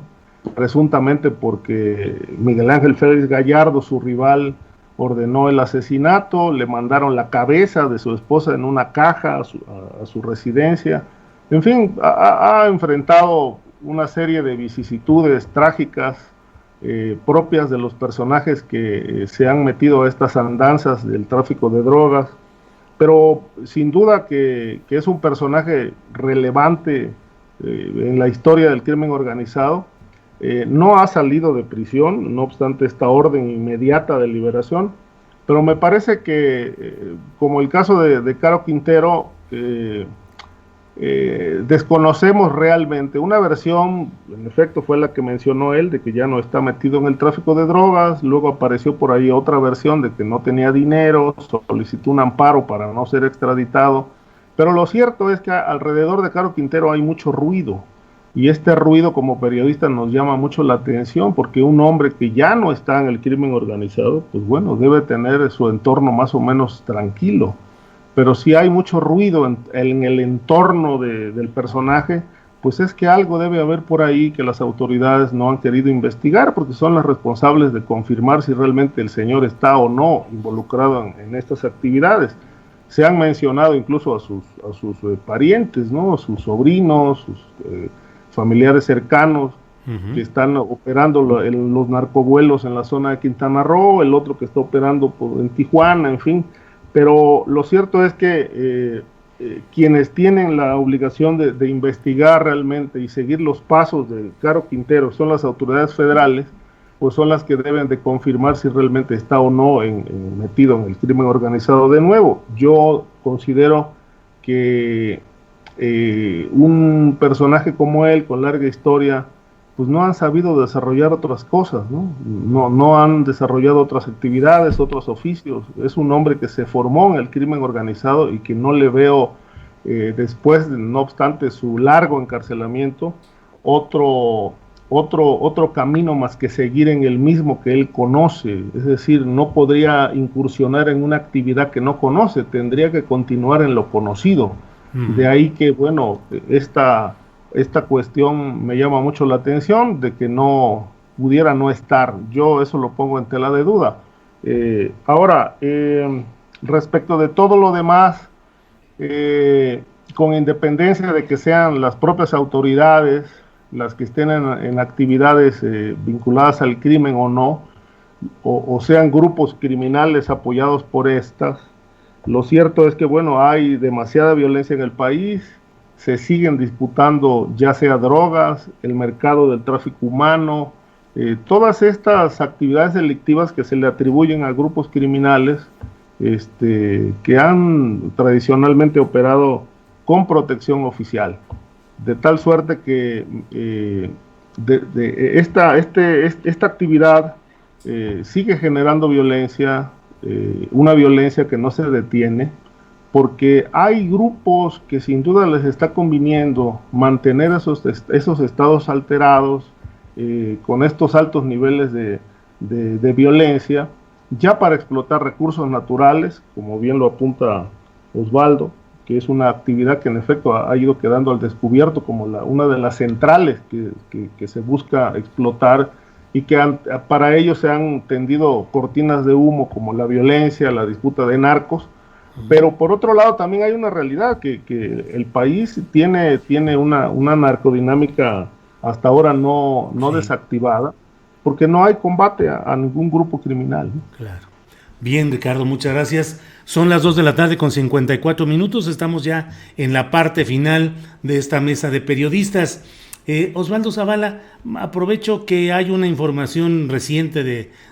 presuntamente porque Miguel Ángel Félix Gallardo, su rival, ordenó el asesinato, le mandaron la cabeza de su esposa en una caja a su residencia. En fin, ha enfrentado una serie de vicisitudes trágicas propias de los personajes que se han metido a estas andanzas del tráfico de drogas, pero sin duda que es un personaje relevante en la historia del crimen organizado. No ha salido de prisión, no obstante esta orden inmediata de liberación, pero me parece que, como el caso de Caro Quintero, desconocemos realmente. Una versión, en efecto, fue la que mencionó él, de que ya no está metido en el tráfico de drogas. Luego apareció por ahí otra versión de que no tenía dinero, solicitó un amparo para no ser extraditado. Pero lo cierto es que alrededor de Caro Quintero hay mucho ruido, y este ruido como periodista nos llama mucho la atención, porque un hombre que ya no está en el crimen organizado, pues bueno, debe tener su entorno más o menos tranquilo. Pero si hay mucho ruido en el entorno del personaje, pues es que algo debe haber por ahí que las autoridades no han querido investigar, porque son las responsables de confirmar si realmente el señor está o no involucrado en estas actividades. Se han mencionado incluso a sus parientes, ¿no? A sus sobrinos, sus familiares cercanos, que están operando los narcovuelos en la zona de Quintana Roo, el otro que está operando en Tijuana, en fin. Pero lo cierto es que quienes tienen la obligación de investigar realmente y seguir los pasos de Caro Quintero son las autoridades federales, pues son las que deben de confirmar si realmente está o no metido en el crimen organizado de nuevo. Yo considero que un personaje como él, con larga historia, pues no han sabido desarrollar otras cosas, ¿no? No han desarrollado otras actividades, otros oficios. Es un hombre que se formó en el crimen organizado y que no le veo, después, no obstante su largo encarcelamiento, otro camino más que seguir en el mismo que él conoce. Es decir, no podría incursionar en una actividad que no conoce, tendría que continuar en lo conocido. De ahí que, bueno, esta cuestión me llama mucho la atención, de que no pudiera no estar. Yo eso lo pongo en tela de duda. Ahora, respecto de todo lo demás, con independencia de que sean las propias autoridades las que estén en actividades vinculadas al crimen o no, o sean grupos criminales apoyados por estas, lo cierto es que, bueno, hay demasiada violencia en el país, se siguen disputando ya sea drogas, el mercado del tráfico humano, todas estas actividades delictivas que se le atribuyen a grupos criminales que han tradicionalmente operado con protección oficial, de tal suerte que esta actividad sigue generando violencia, una violencia que no se detiene, porque hay grupos que sin duda les está conviniendo mantener esos estados alterados, con estos altos niveles de violencia, ya para explotar recursos naturales, como bien lo apunta Osvaldo, que es una actividad que en efecto ha ido quedando al descubierto como una de las centrales que se busca explotar, y que para ello se han tendido cortinas de humo como la violencia, la disputa de narcos. Pero por otro lado también hay una realidad, que el país tiene una narcodinámica hasta ahora no desactivada, porque no hay combate a ningún grupo criminal, ¿no? Claro. Bien, Ricardo, muchas gracias. Son las 2 de la tarde con 54 minutos. Estamos ya en la parte final de esta mesa de periodistas. Osvaldo Zavala, aprovecho que hay una información reciente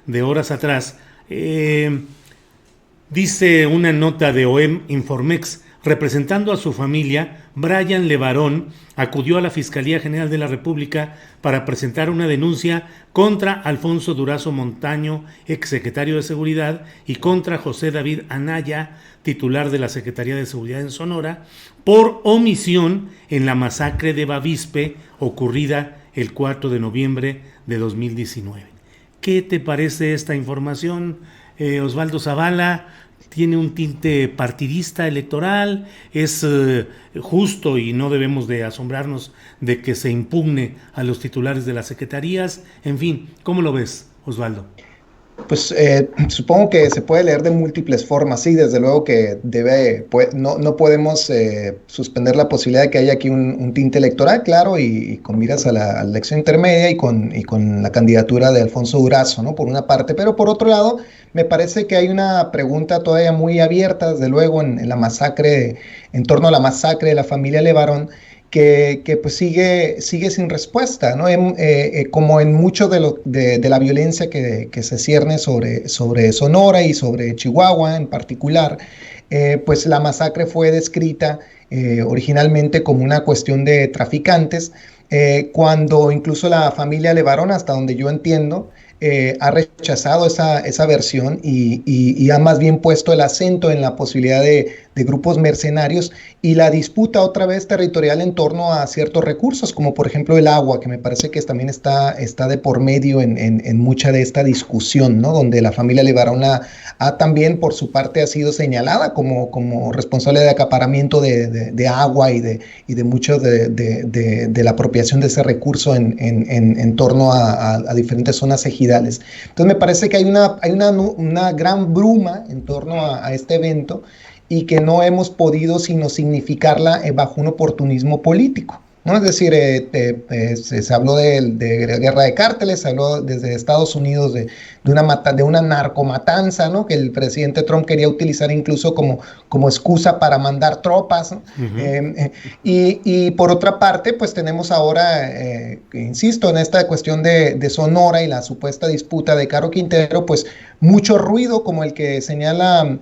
de horas atrás. Dice una nota de OEM Informex: representando a su familia, Brian Levarón acudió a la Fiscalía General de la República para presentar una denuncia contra Alfonso Durazo Montaño, exsecretario de Seguridad, y contra José David Anaya, titular de la Secretaría de Seguridad en Sonora, por omisión en la masacre de Bavispe ocurrida el 4 de noviembre de 2019. ¿Qué te parece esta información, Osvaldo Zavala? ¿Tiene un tinte partidista electoral? ¿Es justo y no debemos de asombrarnos de que se impugne a los titulares de las secretarías? En fin, ¿cómo lo ves, Osvaldo? Pues supongo que se puede leer de múltiples formas, sí, desde luego que no podemos suspender la posibilidad de que haya aquí un tinte electoral, claro, y con miras a la elección intermedia y con la candidatura de Alfonso Durazo, ¿no? Por una parte, pero por otro lado, me parece que hay una pregunta todavía muy abierta, desde luego, en torno a la masacre de la familia Levarón, que pues sigue sin respuesta, ¿no? Como en mucho de la violencia que se cierne sobre Sonora y sobre Chihuahua en particular, pues la masacre fue descrita originalmente como una cuestión de traficantes, cuando incluso la familia Levarón, hasta donde yo entiendo, ha rechazado esa versión y ha más bien puesto el acento en la posibilidad de grupos mercenarios y la disputa otra vez territorial en torno a ciertos recursos, como por ejemplo el agua, que me parece que también está de por medio en mucha de esta discusión, ¿no? Donde la familia Levarón también por su parte ha sido señalada como responsable de acaparamiento de agua y de mucho de la apropiación de ese recurso en torno a diferentes zonas ejidales. Entonces me parece que hay una gran bruma en torno a este evento y que no hemos podido sino significarla bajo un oportunismo político, ¿no? Es decir, se habló de guerra de cárteles, se habló desde Estados Unidos de una narcomatanza, ¿no? Que el presidente Trump quería utilizar incluso como excusa para mandar tropas, ¿no? Y por otra parte, pues tenemos ahora, insisto, en esta cuestión de Sonora y la supuesta disputa de Caro Quintero, pues mucho ruido como el que señala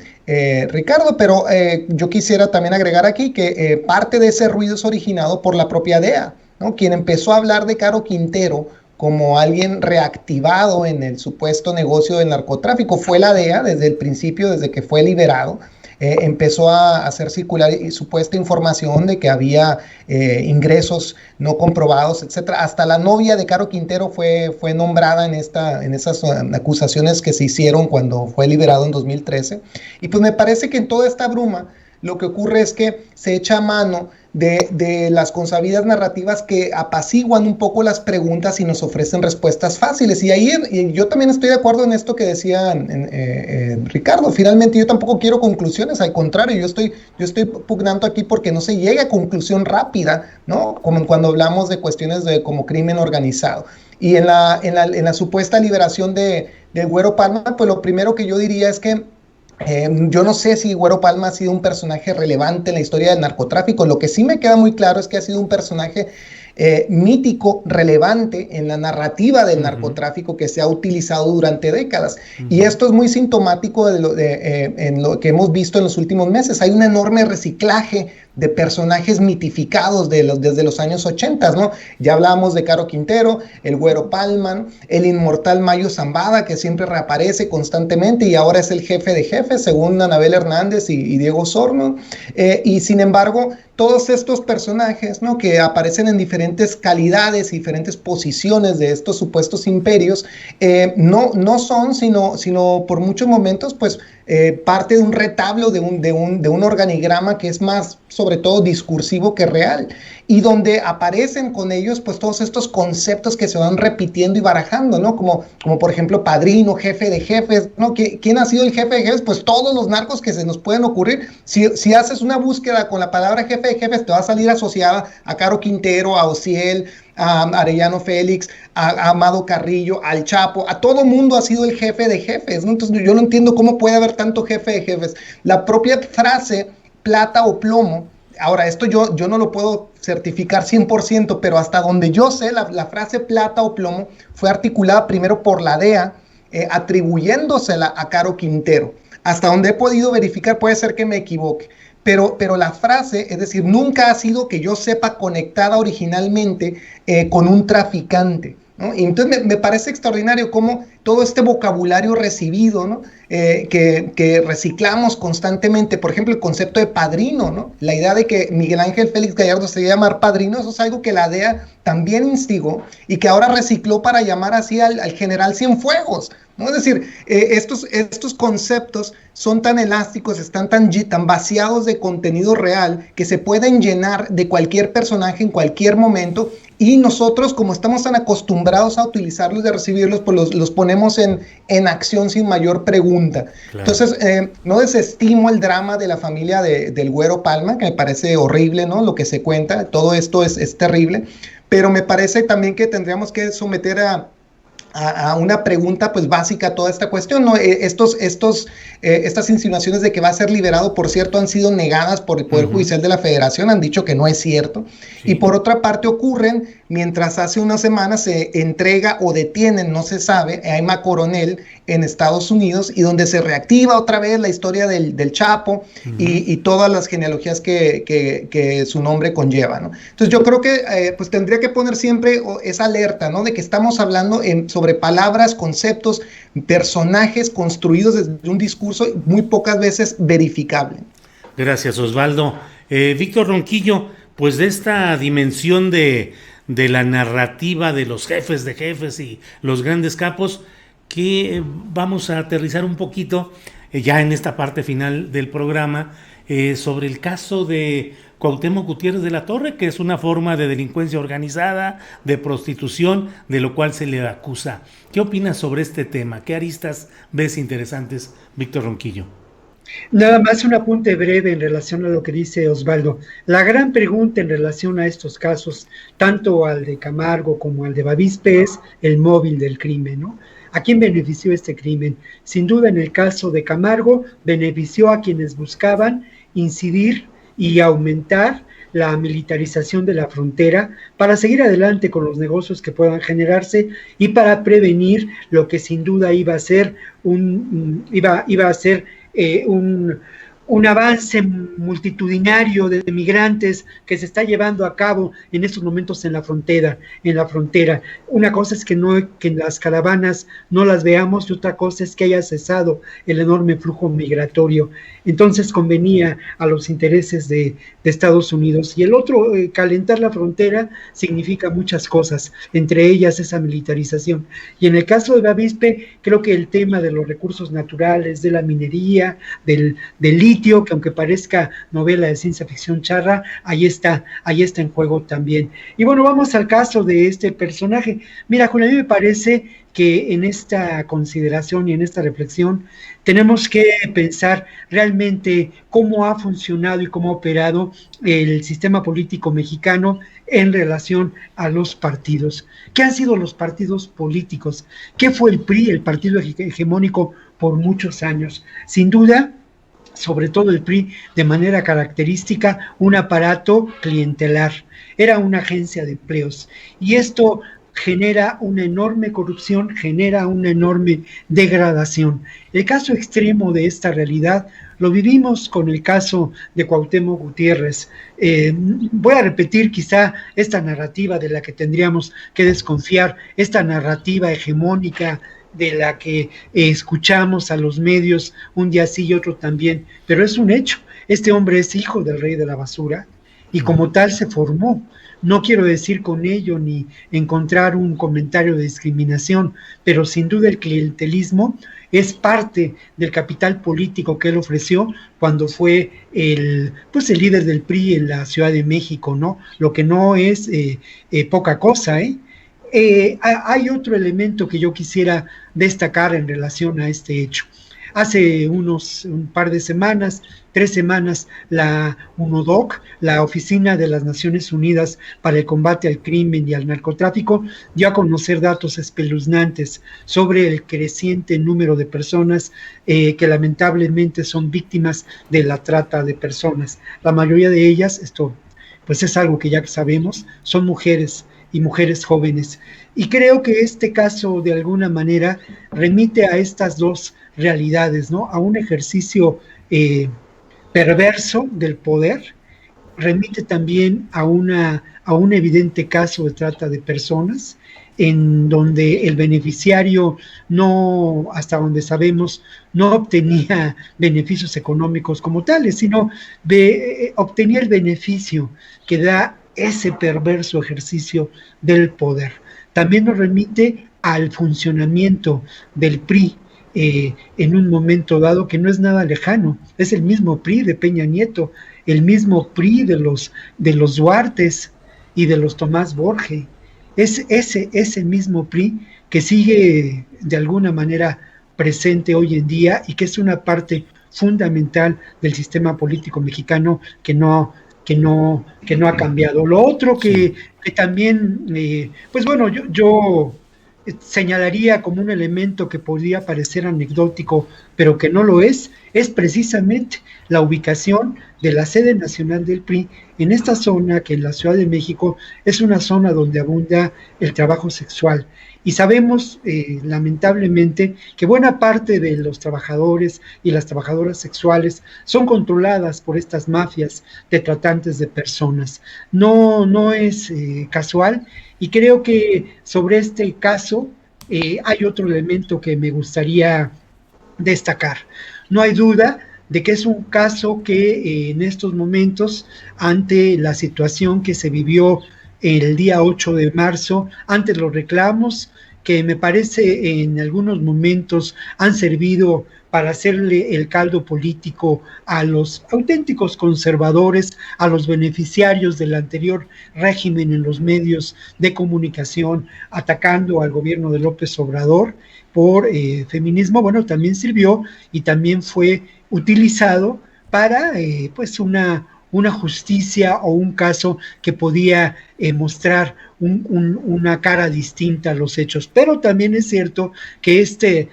Ricardo, pero yo quisiera también agregar aquí que parte de ese ruido es originado por la propia DEA, ¿no? Quien empezó a hablar de Caro Quintero como alguien reactivado en el supuesto negocio del narcotráfico fue la DEA desde el principio, desde que fue liberado. Empezó a hacer circular supuesta información de que había ingresos no comprobados, etcétera. Hasta la novia de Caro Quintero fue nombrada en esas acusaciones que se hicieron cuando fue liberado en 2013. Y pues me parece que en toda esta bruma lo que ocurre es que se echa mano de las consabidas narrativas que apaciguan un poco las preguntas y nos ofrecen respuestas fáciles. Y ahí yo también estoy de acuerdo en esto que decía Ricardo. Finalmente yo tampoco quiero conclusiones, al contrario, yo estoy pugnando aquí porque no se llegue a conclusión rápida, ¿no? Como cuando hablamos de cuestiones como crimen organizado. Y en la supuesta liberación del Güero Palma, pues lo primero que yo diría es que yo no sé si Güero Palma ha sido un personaje relevante en la historia del narcotráfico. Lo que sí me queda muy claro es que ha sido un personaje mítico, relevante en la narrativa del narcotráfico que se ha utilizado durante décadas. Y esto es muy sintomático en lo que hemos visto en los últimos meses. Hay un enorme reciclaje de personajes mitificados desde los años 80, ¿no? Ya hablábamos de Caro Quintero, el Güero Palma, el inmortal Mayo Zambada, que siempre reaparece constantemente y ahora es el jefe de jefes, según Anabel Hernández y Diego Osorno. Y sin embargo, todos estos personajes, ¿no?, que aparecen en diferentes calidades y diferentes posiciones de estos supuestos imperios, no son, sino por muchos momentos, pues, parte de un retablo, de un organigrama que es más, sobre todo, discursivo que real, y donde aparecen con ellos, pues, todos estos conceptos que se van repitiendo y barajando, ¿no? Como por ejemplo, padrino, jefe de jefes, ¿no? ¿Quién ha sido el jefe de jefes? Pues todos los narcos que se nos pueden ocurrir. Si haces una búsqueda con la palabra jefe de jefes, te va a salir asociada a Caro Quintero, a Ociel, a Arellano Félix, a Amado Carrillo, al Chapo. A todo mundo ha sido el jefe de jefes, ¿no? Entonces yo no entiendo cómo puede haber tanto jefe de jefes. La propia frase plata o plomo, ahora esto yo no lo puedo certificar 100%, pero hasta donde yo sé, la frase plata o plomo fue articulada primero por la DEA, atribuyéndosela a Caro Quintero. Hasta donde he podido verificar, puede ser que me equivoque, pero la frase, es decir, nunca ha sido, que yo sepa, conectada originalmente con un traficante, ¿no? Y entonces me parece extraordinario cómo todo este vocabulario recibido, ¿no?, que reciclamos constantemente, por ejemplo, el concepto de padrino, ¿no? La idea de que Miguel Ángel Félix Gallardo se iba a llamar padrino, eso es algo que la DEA también instigó y que ahora recicló para llamar así al general Cienfuegos, ¿no? Es decir, estos conceptos son tan elásticos, están tan vaciados de contenido real, que se pueden llenar de cualquier personaje en cualquier momento, y nosotros, como estamos tan acostumbrados a utilizarlos y a recibirlos, pues los ponemos en acción sin mayor pregunta. Claro. Entonces, no desestimo el drama de la familia del Güero Palma, que me parece horrible, ¿no?, lo que se cuenta, todo esto es terrible, pero me parece también que tendríamos que someter a una pregunta, pues, básica a toda esta cuestión, ¿no? Estas insinuaciones de que va a ser liberado, por cierto, han sido negadas por el Poder Judicial de la Federación, han dicho que no es cierto, sí. Y por otra parte ocurren mientras hace unas semanas se entrega o detienen, no se sabe, a Emma Coronel en Estados Unidos, y donde se reactiva otra vez la historia del Chapo y todas las genealogías que su nombre conlleva, ¿no? Entonces yo creo que pues tendría que poner siempre esa alerta, ¿no?, de que estamos hablando sobre palabras, conceptos, personajes construidos desde un discurso muy pocas veces verificable. Gracias, Osvaldo. Víctor Ronquillo, pues de esta dimensión de la narrativa de los jefes de jefes y los grandes capos, que vamos a aterrizar un poquito ya en esta parte final del programa, sobre el caso de Cuauhtémoc Gutiérrez de la Torre, que es una forma de delincuencia organizada, de prostitución, de lo cual se le acusa. ¿Qué opinas sobre este tema? ¿Qué aristas ves interesantes, Víctor Ronquillo? Nada más un apunte breve en relación a lo que dice Osvaldo. La gran pregunta en relación a estos casos, tanto al de Camargo como al de Bavispe, es el móvil del crimen, ¿no? ¿A quién benefició este crimen? Sin duda, en el caso de Camargo, benefició a quienes buscaban incidir y aumentar la militarización de la frontera para seguir adelante con los negocios que puedan generarse y para prevenir lo que sin duda iba a ser un avance multitudinario de migrantes que se está llevando a cabo en estos momentos en la frontera. Una cosa es que las caravanas no las veamos, y otra cosa es que haya cesado el enorme flujo migratorio. Entonces convenía a los intereses de Estados Unidos. Y el otro, calentar la frontera, significa muchas cosas, entre ellas esa militarización. Y en el caso de Bavispe, creo que el tema de los recursos naturales, de la minería, del litio, que aunque parezca novela de ciencia ficción charra, ahí está en juego también. Y bueno, vamos al caso de este personaje. Mira, Juan, a mí me parece que en esta consideración y en esta reflexión tenemos que pensar realmente cómo ha funcionado y cómo ha operado el sistema político mexicano en relación a los partidos. ¿Qué han sido los partidos políticos? ¿Qué fue el PRI, el partido hegemónico por muchos años? Sin duda, sobre todo el PRI, de manera característica, un aparato clientelar. Era una agencia de empleos. Y esto genera una enorme corrupción, genera una enorme degradación. El caso extremo de esta realidad Lo vivimos con el caso de Cuauhtémoc Gutiérrez. Voy a repetir quizá esta narrativa de la que tendríamos que desconfiar, esta narrativa hegemónica de la que escuchamos a los medios un día sí y otro también, pero es un hecho. Este hombre es hijo del rey de la basura y como tal se formó. No quiero decir con ello ni encontrar un comentario de discriminación, pero sin duda el clientelismo es parte del capital político que él ofreció cuando fue el líder del PRI en la Ciudad de México, ¿no? Lo que no es poca cosa, ¿eh? Hay otro elemento que yo quisiera destacar en relación a este hecho. Hace un par de semanas, 3 semanas, la UNODC, la Oficina de las Naciones Unidas para el Combate al Crimen y al Narcotráfico, dio a conocer datos espeluznantes sobre el creciente número de personas que lamentablemente son víctimas de la trata de personas. La mayoría de ellas, esto pues es algo que ya sabemos, son mujeres y mujeres jóvenes. Y creo que este caso de alguna manera remite a estas dos realidades, ¿no? A un ejercicio perverso del poder, remite también a un evidente caso de trata de personas, en donde el beneficiario no, hasta donde sabemos, no obtenía beneficios económicos como tales, sino obtenía el beneficio que da ese perverso ejercicio del poder. También nos remite al funcionamiento del PRI en un momento dado que no es nada lejano, es el mismo PRI de Peña Nieto, el mismo PRI de los Duartes y de los Tomás Borge, es ese mismo PRI que sigue de alguna manera presente hoy en día y que es una parte fundamental del sistema político mexicano que no ha cambiado. Lo otro que también, pues bueno, yo señalaría como un elemento que podría parecer anecdótico, pero que no lo es precisamente la ubicación de la sede nacional del PRI en esta zona que en la Ciudad de México es una zona donde abunda el trabajo sexual. Y sabemos, lamentablemente, que buena parte de los trabajadores y las trabajadoras sexuales son controladas por estas mafias de tratantes de personas. No es casual, y creo que sobre este caso hay otro elemento que me gustaría destacar. No hay duda de que es un caso que en estos momentos, ante la situación que se vivió el día 8 de marzo, ante los reclamos que me parece en algunos momentos han servido para hacerle el caldo político a los auténticos conservadores, a los beneficiarios del anterior régimen en los medios de comunicación, atacando al gobierno de López Obrador por feminismo. Bueno, también sirvió y también fue utilizado para pues una justicia o un caso que podía mostrar una cara distinta a los hechos. Pero también es cierto que este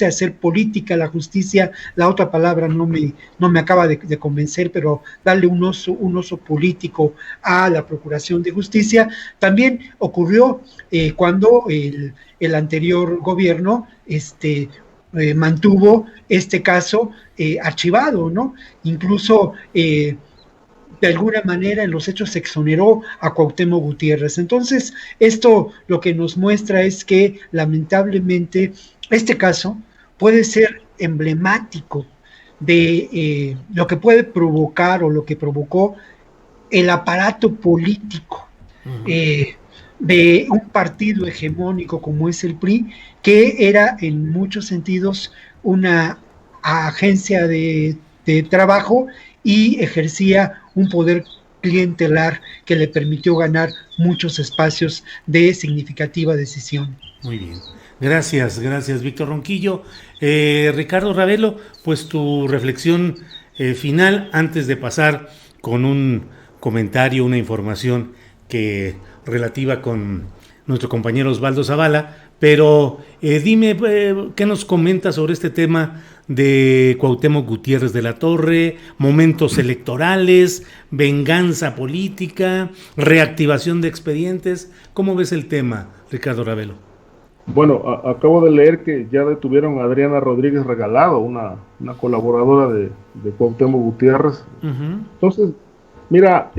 hacer política, la justicia, la otra palabra no me acaba de convencer, pero darle un uso político a la Procuración de Justicia, también ocurrió cuando el anterior gobierno mantuvo este caso archivado, ¿no? Incluso de alguna manera en los hechos se exoneró a Cuauhtémoc Gutiérrez. Entonces, esto lo que nos muestra es que lamentablemente este caso puede ser emblemático de lo que puede provocar o lo que provocó el aparato político de un partido hegemónico como es el PRI, que era en muchos sentidos una agencia de trabajo y ejercía un poder clientelar que le permitió ganar muchos espacios de significativa decisión. Muy bien. Gracias, Víctor Ronquillo. Ricardo Ravelo, pues tu reflexión final antes de pasar con un comentario, una información relativa con nuestro compañero Osvaldo Zavala, pero dime, ¿qué nos comentas sobre este tema de Cuauhtémoc Gutiérrez de la Torre, momentos electorales, venganza política, reactivación de expedientes? ¿Cómo ves el tema, Ricardo Ravelo? Bueno, acabo de leer que ya detuvieron a Adriana Rodríguez Regalado, una colaboradora de Cuauhtémoc Gutiérrez. Entonces, mira,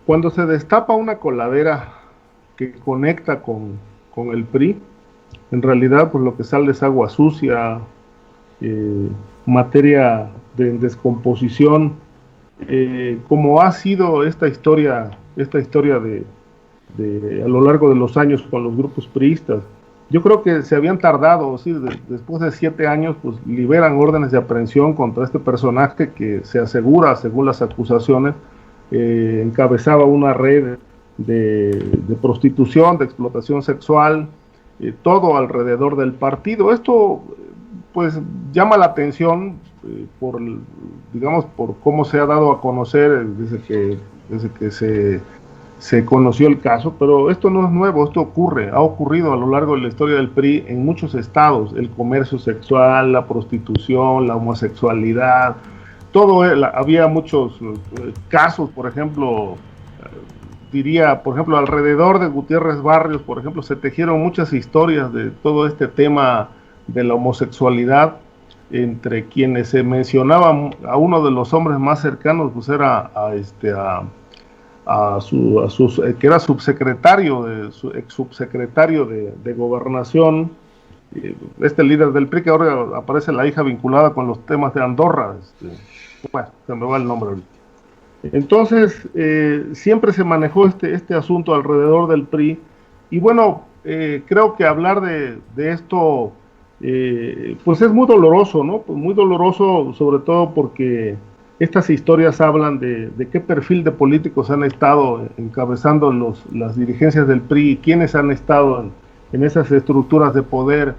cuando se destapa una coladera que conecta con el PRI, en realidad pues lo que sale es agua sucia, materia de descomposición, como ha sido esta historia de a lo largo de los años con los grupos priistas. Yo creo que se habían tardado, ¿sí? Después de 7 años, pues liberan órdenes de aprehensión contra este personaje que se asegura, según las acusaciones, encabezaba una red de prostitución, de explotación sexual, todo alrededor del partido. Esto, pues, llama la atención por cómo se ha dado a conocer desde que se conoció el caso, pero esto no es nuevo, esto ha ocurrido a lo largo de la historia del PRI en muchos estados, el comercio sexual, la prostitución, la homosexualidad, había muchos casos, por ejemplo, alrededor de Gutiérrez Barrios, por ejemplo, se tejieron muchas historias de todo este tema de la homosexualidad, entre quienes se mencionaban a uno de los hombres más cercanos, pues era que era ex subsecretario de Gobernación, este líder del PRI, que ahora aparece la hija vinculada con los temas de Andorra, bueno, se me va el nombre ahorita. Entonces, siempre se manejó este asunto alrededor del PRI, y bueno, creo que hablar de esto, pues es muy doloroso, ¿no? Pues muy doloroso, sobre todo porque estas historias hablan de qué perfil de políticos han estado encabezando las dirigencias del PRI, y quiénes han estado en esas estructuras de poder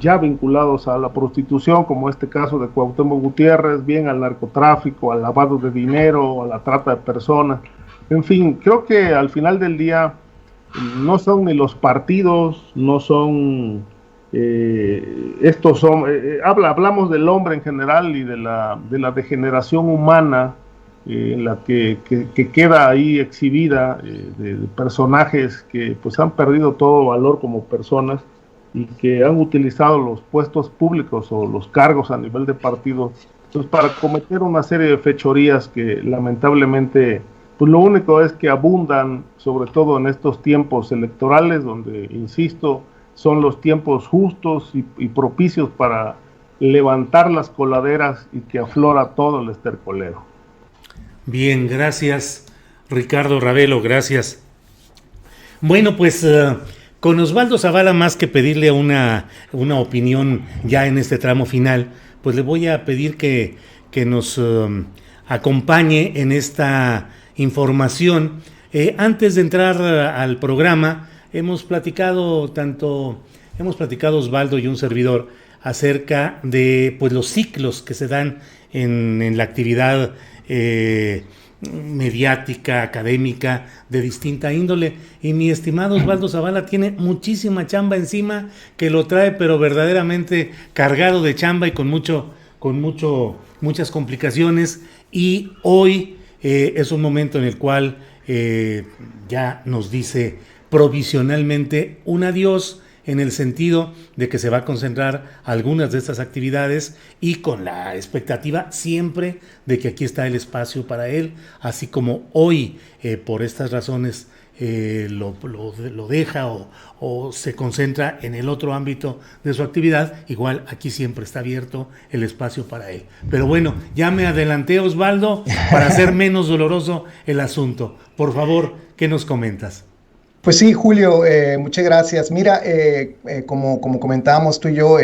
ya vinculados a la prostitución, como este caso de Cuauhtémoc Gutiérrez, bien al narcotráfico, al lavado de dinero, a la trata de personas. En fin, creo que al final del día no son ni los partidos, no son hablamos del hombre en general y de la degeneración humana en la que queda ahí exhibida, de personajes que pues han perdido todo valor como personas y que han utilizado los puestos públicos o los cargos a nivel de partido pues para cometer una serie de fechorías que lamentablemente pues lo único es que abundan, sobre todo en estos tiempos electorales, donde, insisto, son los tiempos justos y propicios para levantar las coladeras y que aflora todo el estercolero. Bien, gracias Ricardo Ravelo, gracias. Bueno, pues con Osvaldo Zavala, más que pedirle una opinión ya en este tramo final, pues le voy a pedir que nos acompañe en esta información. Antes de entrar al programa, hemos platicado Osvaldo y un servidor acerca de pues los ciclos que se dan en la actividad mediática, académica, de distinta índole, y mi estimado Osvaldo Zavala tiene muchísima chamba encima, que lo trae pero verdaderamente cargado de chamba y con muchas complicaciones, y hoy es un momento en el cual ya nos dice provisionalmente un adiós, en el sentido de que se va a concentrar algunas de estas actividades y con la expectativa siempre de que aquí está el espacio para él, así como hoy por estas razones lo deja o se concentra en el otro ámbito de su actividad, igual aquí siempre está abierto el espacio para él. Pero bueno, ya me adelanté, Osvaldo, para hacer menos doloroso el asunto. Por favor, ¿qué nos comentas? Pues sí, Julio, muchas gracias. Mira, como comentábamos tú y yo,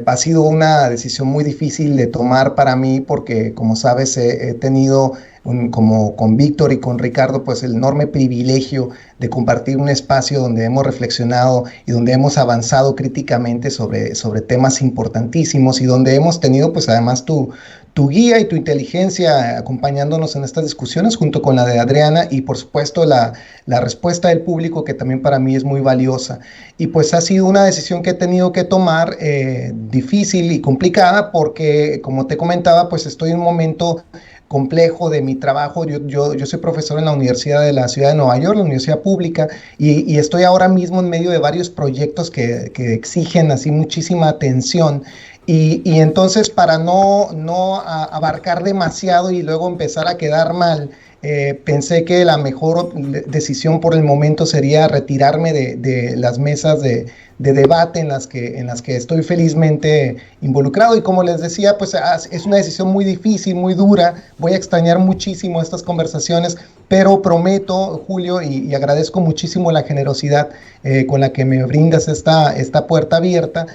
ha sido una decisión muy difícil de tomar para mí porque, como sabes, he tenido, como con Víctor y con Ricardo, pues el enorme privilegio de compartir un espacio donde hemos reflexionado y donde hemos avanzado críticamente sobre temas importantísimos y donde hemos tenido, pues además tu guía y tu inteligencia acompañándonos en estas discusiones junto con la de Adriana y por supuesto la respuesta del público, que también para mí es muy valiosa. Y pues ha sido una decisión que he tenido que tomar difícil y complicada porque, como te comentaba, pues estoy en un momento complejo de mi trabajo. Yo soy profesor en la Universidad de la Ciudad de Nueva York, la universidad pública, y estoy ahora mismo en medio de varios proyectos que exigen así muchísima atención. Y entonces para no abarcar demasiado y luego empezar a quedar mal, pensé que la mejor decisión por el momento sería retirarme de las mesas de debate en las que estoy felizmente involucrado. Y como les decía, pues es una decisión muy difícil, muy dura. Voy a extrañar muchísimo estas conversaciones, pero prometo, Julio, y agradezco muchísimo la generosidad con la que me brindas esta puerta abierta,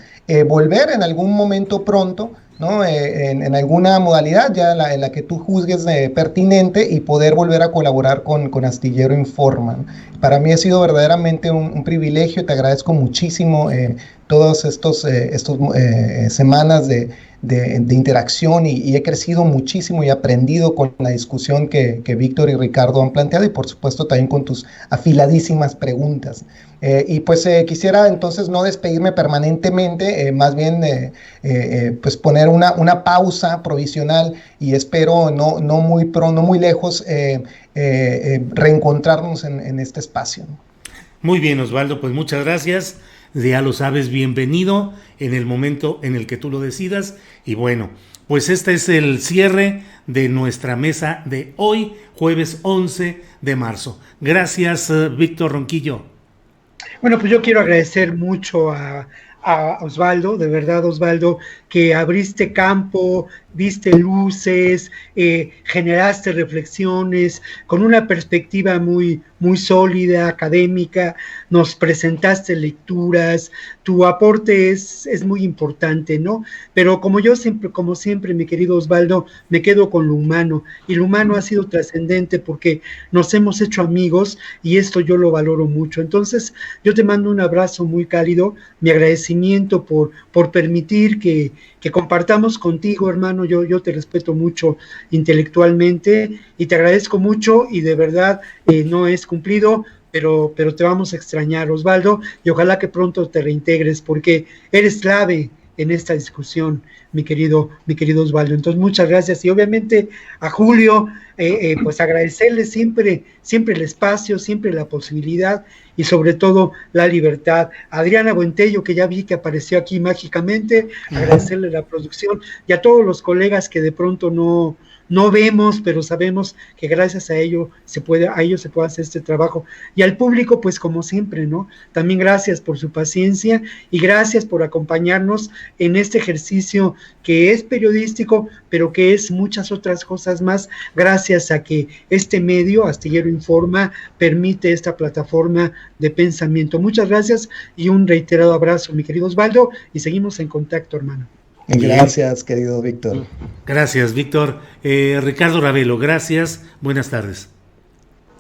volver en algún momento pronto, ¿no? En alguna modalidad ya en la que tú juzgues pertinente, y poder volver a colaborar con Astillero Informa. Para mí ha sido verdaderamente un privilegio. Te agradezco muchísimo todas estas semanas de interacción, y he crecido muchísimo y aprendido con la discusión que Víctor y Ricardo han planteado, y por supuesto también con tus afiladísimas preguntas. Y pues quisiera entonces no despedirme permanentemente, más bien pues poner una pausa provisional, y espero no muy lejos reencontrarnos en este espacio. Muy bien, Osvaldo, pues muchas gracias. Ya lo sabes, bienvenido en el momento en el que tú lo decidas. Y bueno, pues este es el cierre de nuestra mesa de hoy, jueves 11 de marzo. Gracias, Víctor Ronquillo. Bueno, pues yo quiero agradecer mucho a Osvaldo, de verdad, Osvaldo, que abriste campo, viste luces, generaste reflexiones con una perspectiva muy sólida, académica, nos presentaste lecturas, tu aporte es muy importante, ¿no? Pero como siempre, mi querido Osvaldo, me quedo con lo humano, y lo humano ha sido trascendente porque nos hemos hecho amigos, y esto yo lo valoro mucho. Entonces, yo te mando un abrazo muy cálido, mi agradecimiento por permitir que compartamos contigo, hermano. Yo te respeto mucho intelectualmente y te agradezco mucho, y de verdad no es cumplido, pero te vamos a extrañar, Osvaldo, y ojalá que pronto te reintegres, porque eres clave en esta discusión, mi querido Osvaldo. Entonces, muchas gracias, y obviamente a Julio, pues agradecerle siempre el espacio, siempre la posibilidad, y sobre todo la libertad. Adriana Buentello, que ya vi que apareció aquí mágicamente, agradecerle la producción, y a todos los colegas que de pronto no vemos, pero sabemos que gracias a ellos se puede hacer este trabajo. Y al público, pues como siempre, ¿no? También gracias por su paciencia, y gracias por acompañarnos en este ejercicio que es periodístico, pero que es muchas otras cosas más, gracias a que este medio, Astillero Informa, permite esta plataforma de pensamiento. Muchas gracias, y un reiterado abrazo, mi querido Osvaldo, y seguimos en contacto, hermano. Gracias, querido Víctor. Gracias, Víctor. Ricardo Ravelo, gracias. Buenas tardes.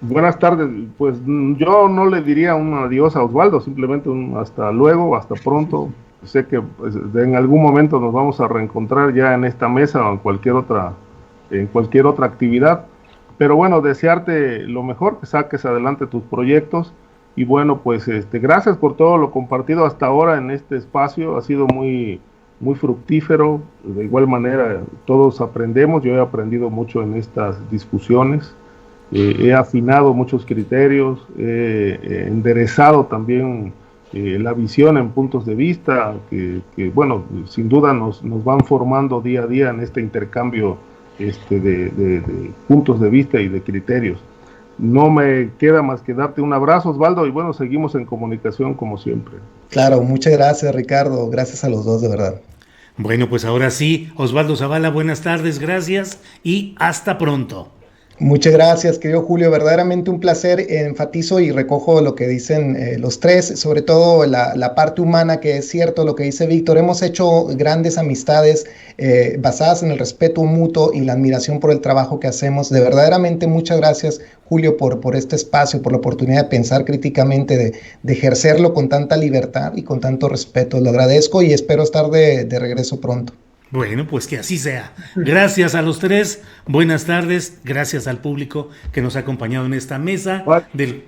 Buenas tardes. Pues yo no le diría un adiós a Osvaldo, simplemente un hasta luego, hasta pronto. Sé que pues, en algún momento nos vamos a reencontrar ya en esta mesa o en cualquier otra actividad. Pero bueno, desearte lo mejor, que saques adelante tus proyectos. Y bueno, pues gracias por todo lo compartido hasta ahora en este espacio. Ha sido muy fructífero. De igual manera, todos aprendemos. Yo he aprendido mucho en estas discusiones. He afinado muchos criterios, he enderezado también la visión en puntos de vista que bueno, sin duda nos van formando día a día en este intercambio de puntos de vista y de criterios. No me queda más que darte un abrazo, Osvaldo, y bueno, seguimos en comunicación como siempre. Claro, muchas gracias, Ricardo. Gracias a los dos, de verdad. Bueno, pues ahora sí, Osvaldo Zavala, buenas tardes, gracias y hasta pronto. Muchas gracias, querido Julio, verdaderamente un placer. Enfatizo y recojo lo que dicen los tres, sobre todo la parte humana, que es cierto lo que dice Víctor. Hemos hecho grandes amistades basadas en el respeto mutuo y la admiración por el trabajo que hacemos. De verdaderamente muchas gracias, Julio, por este espacio, por la oportunidad de pensar críticamente, de ejercerlo con tanta libertad y con tanto respeto. Lo agradezco y espero estar de regreso pronto. Bueno, pues que así sea. Gracias a los tres, buenas tardes, gracias al público que nos ha acompañado en esta mesa del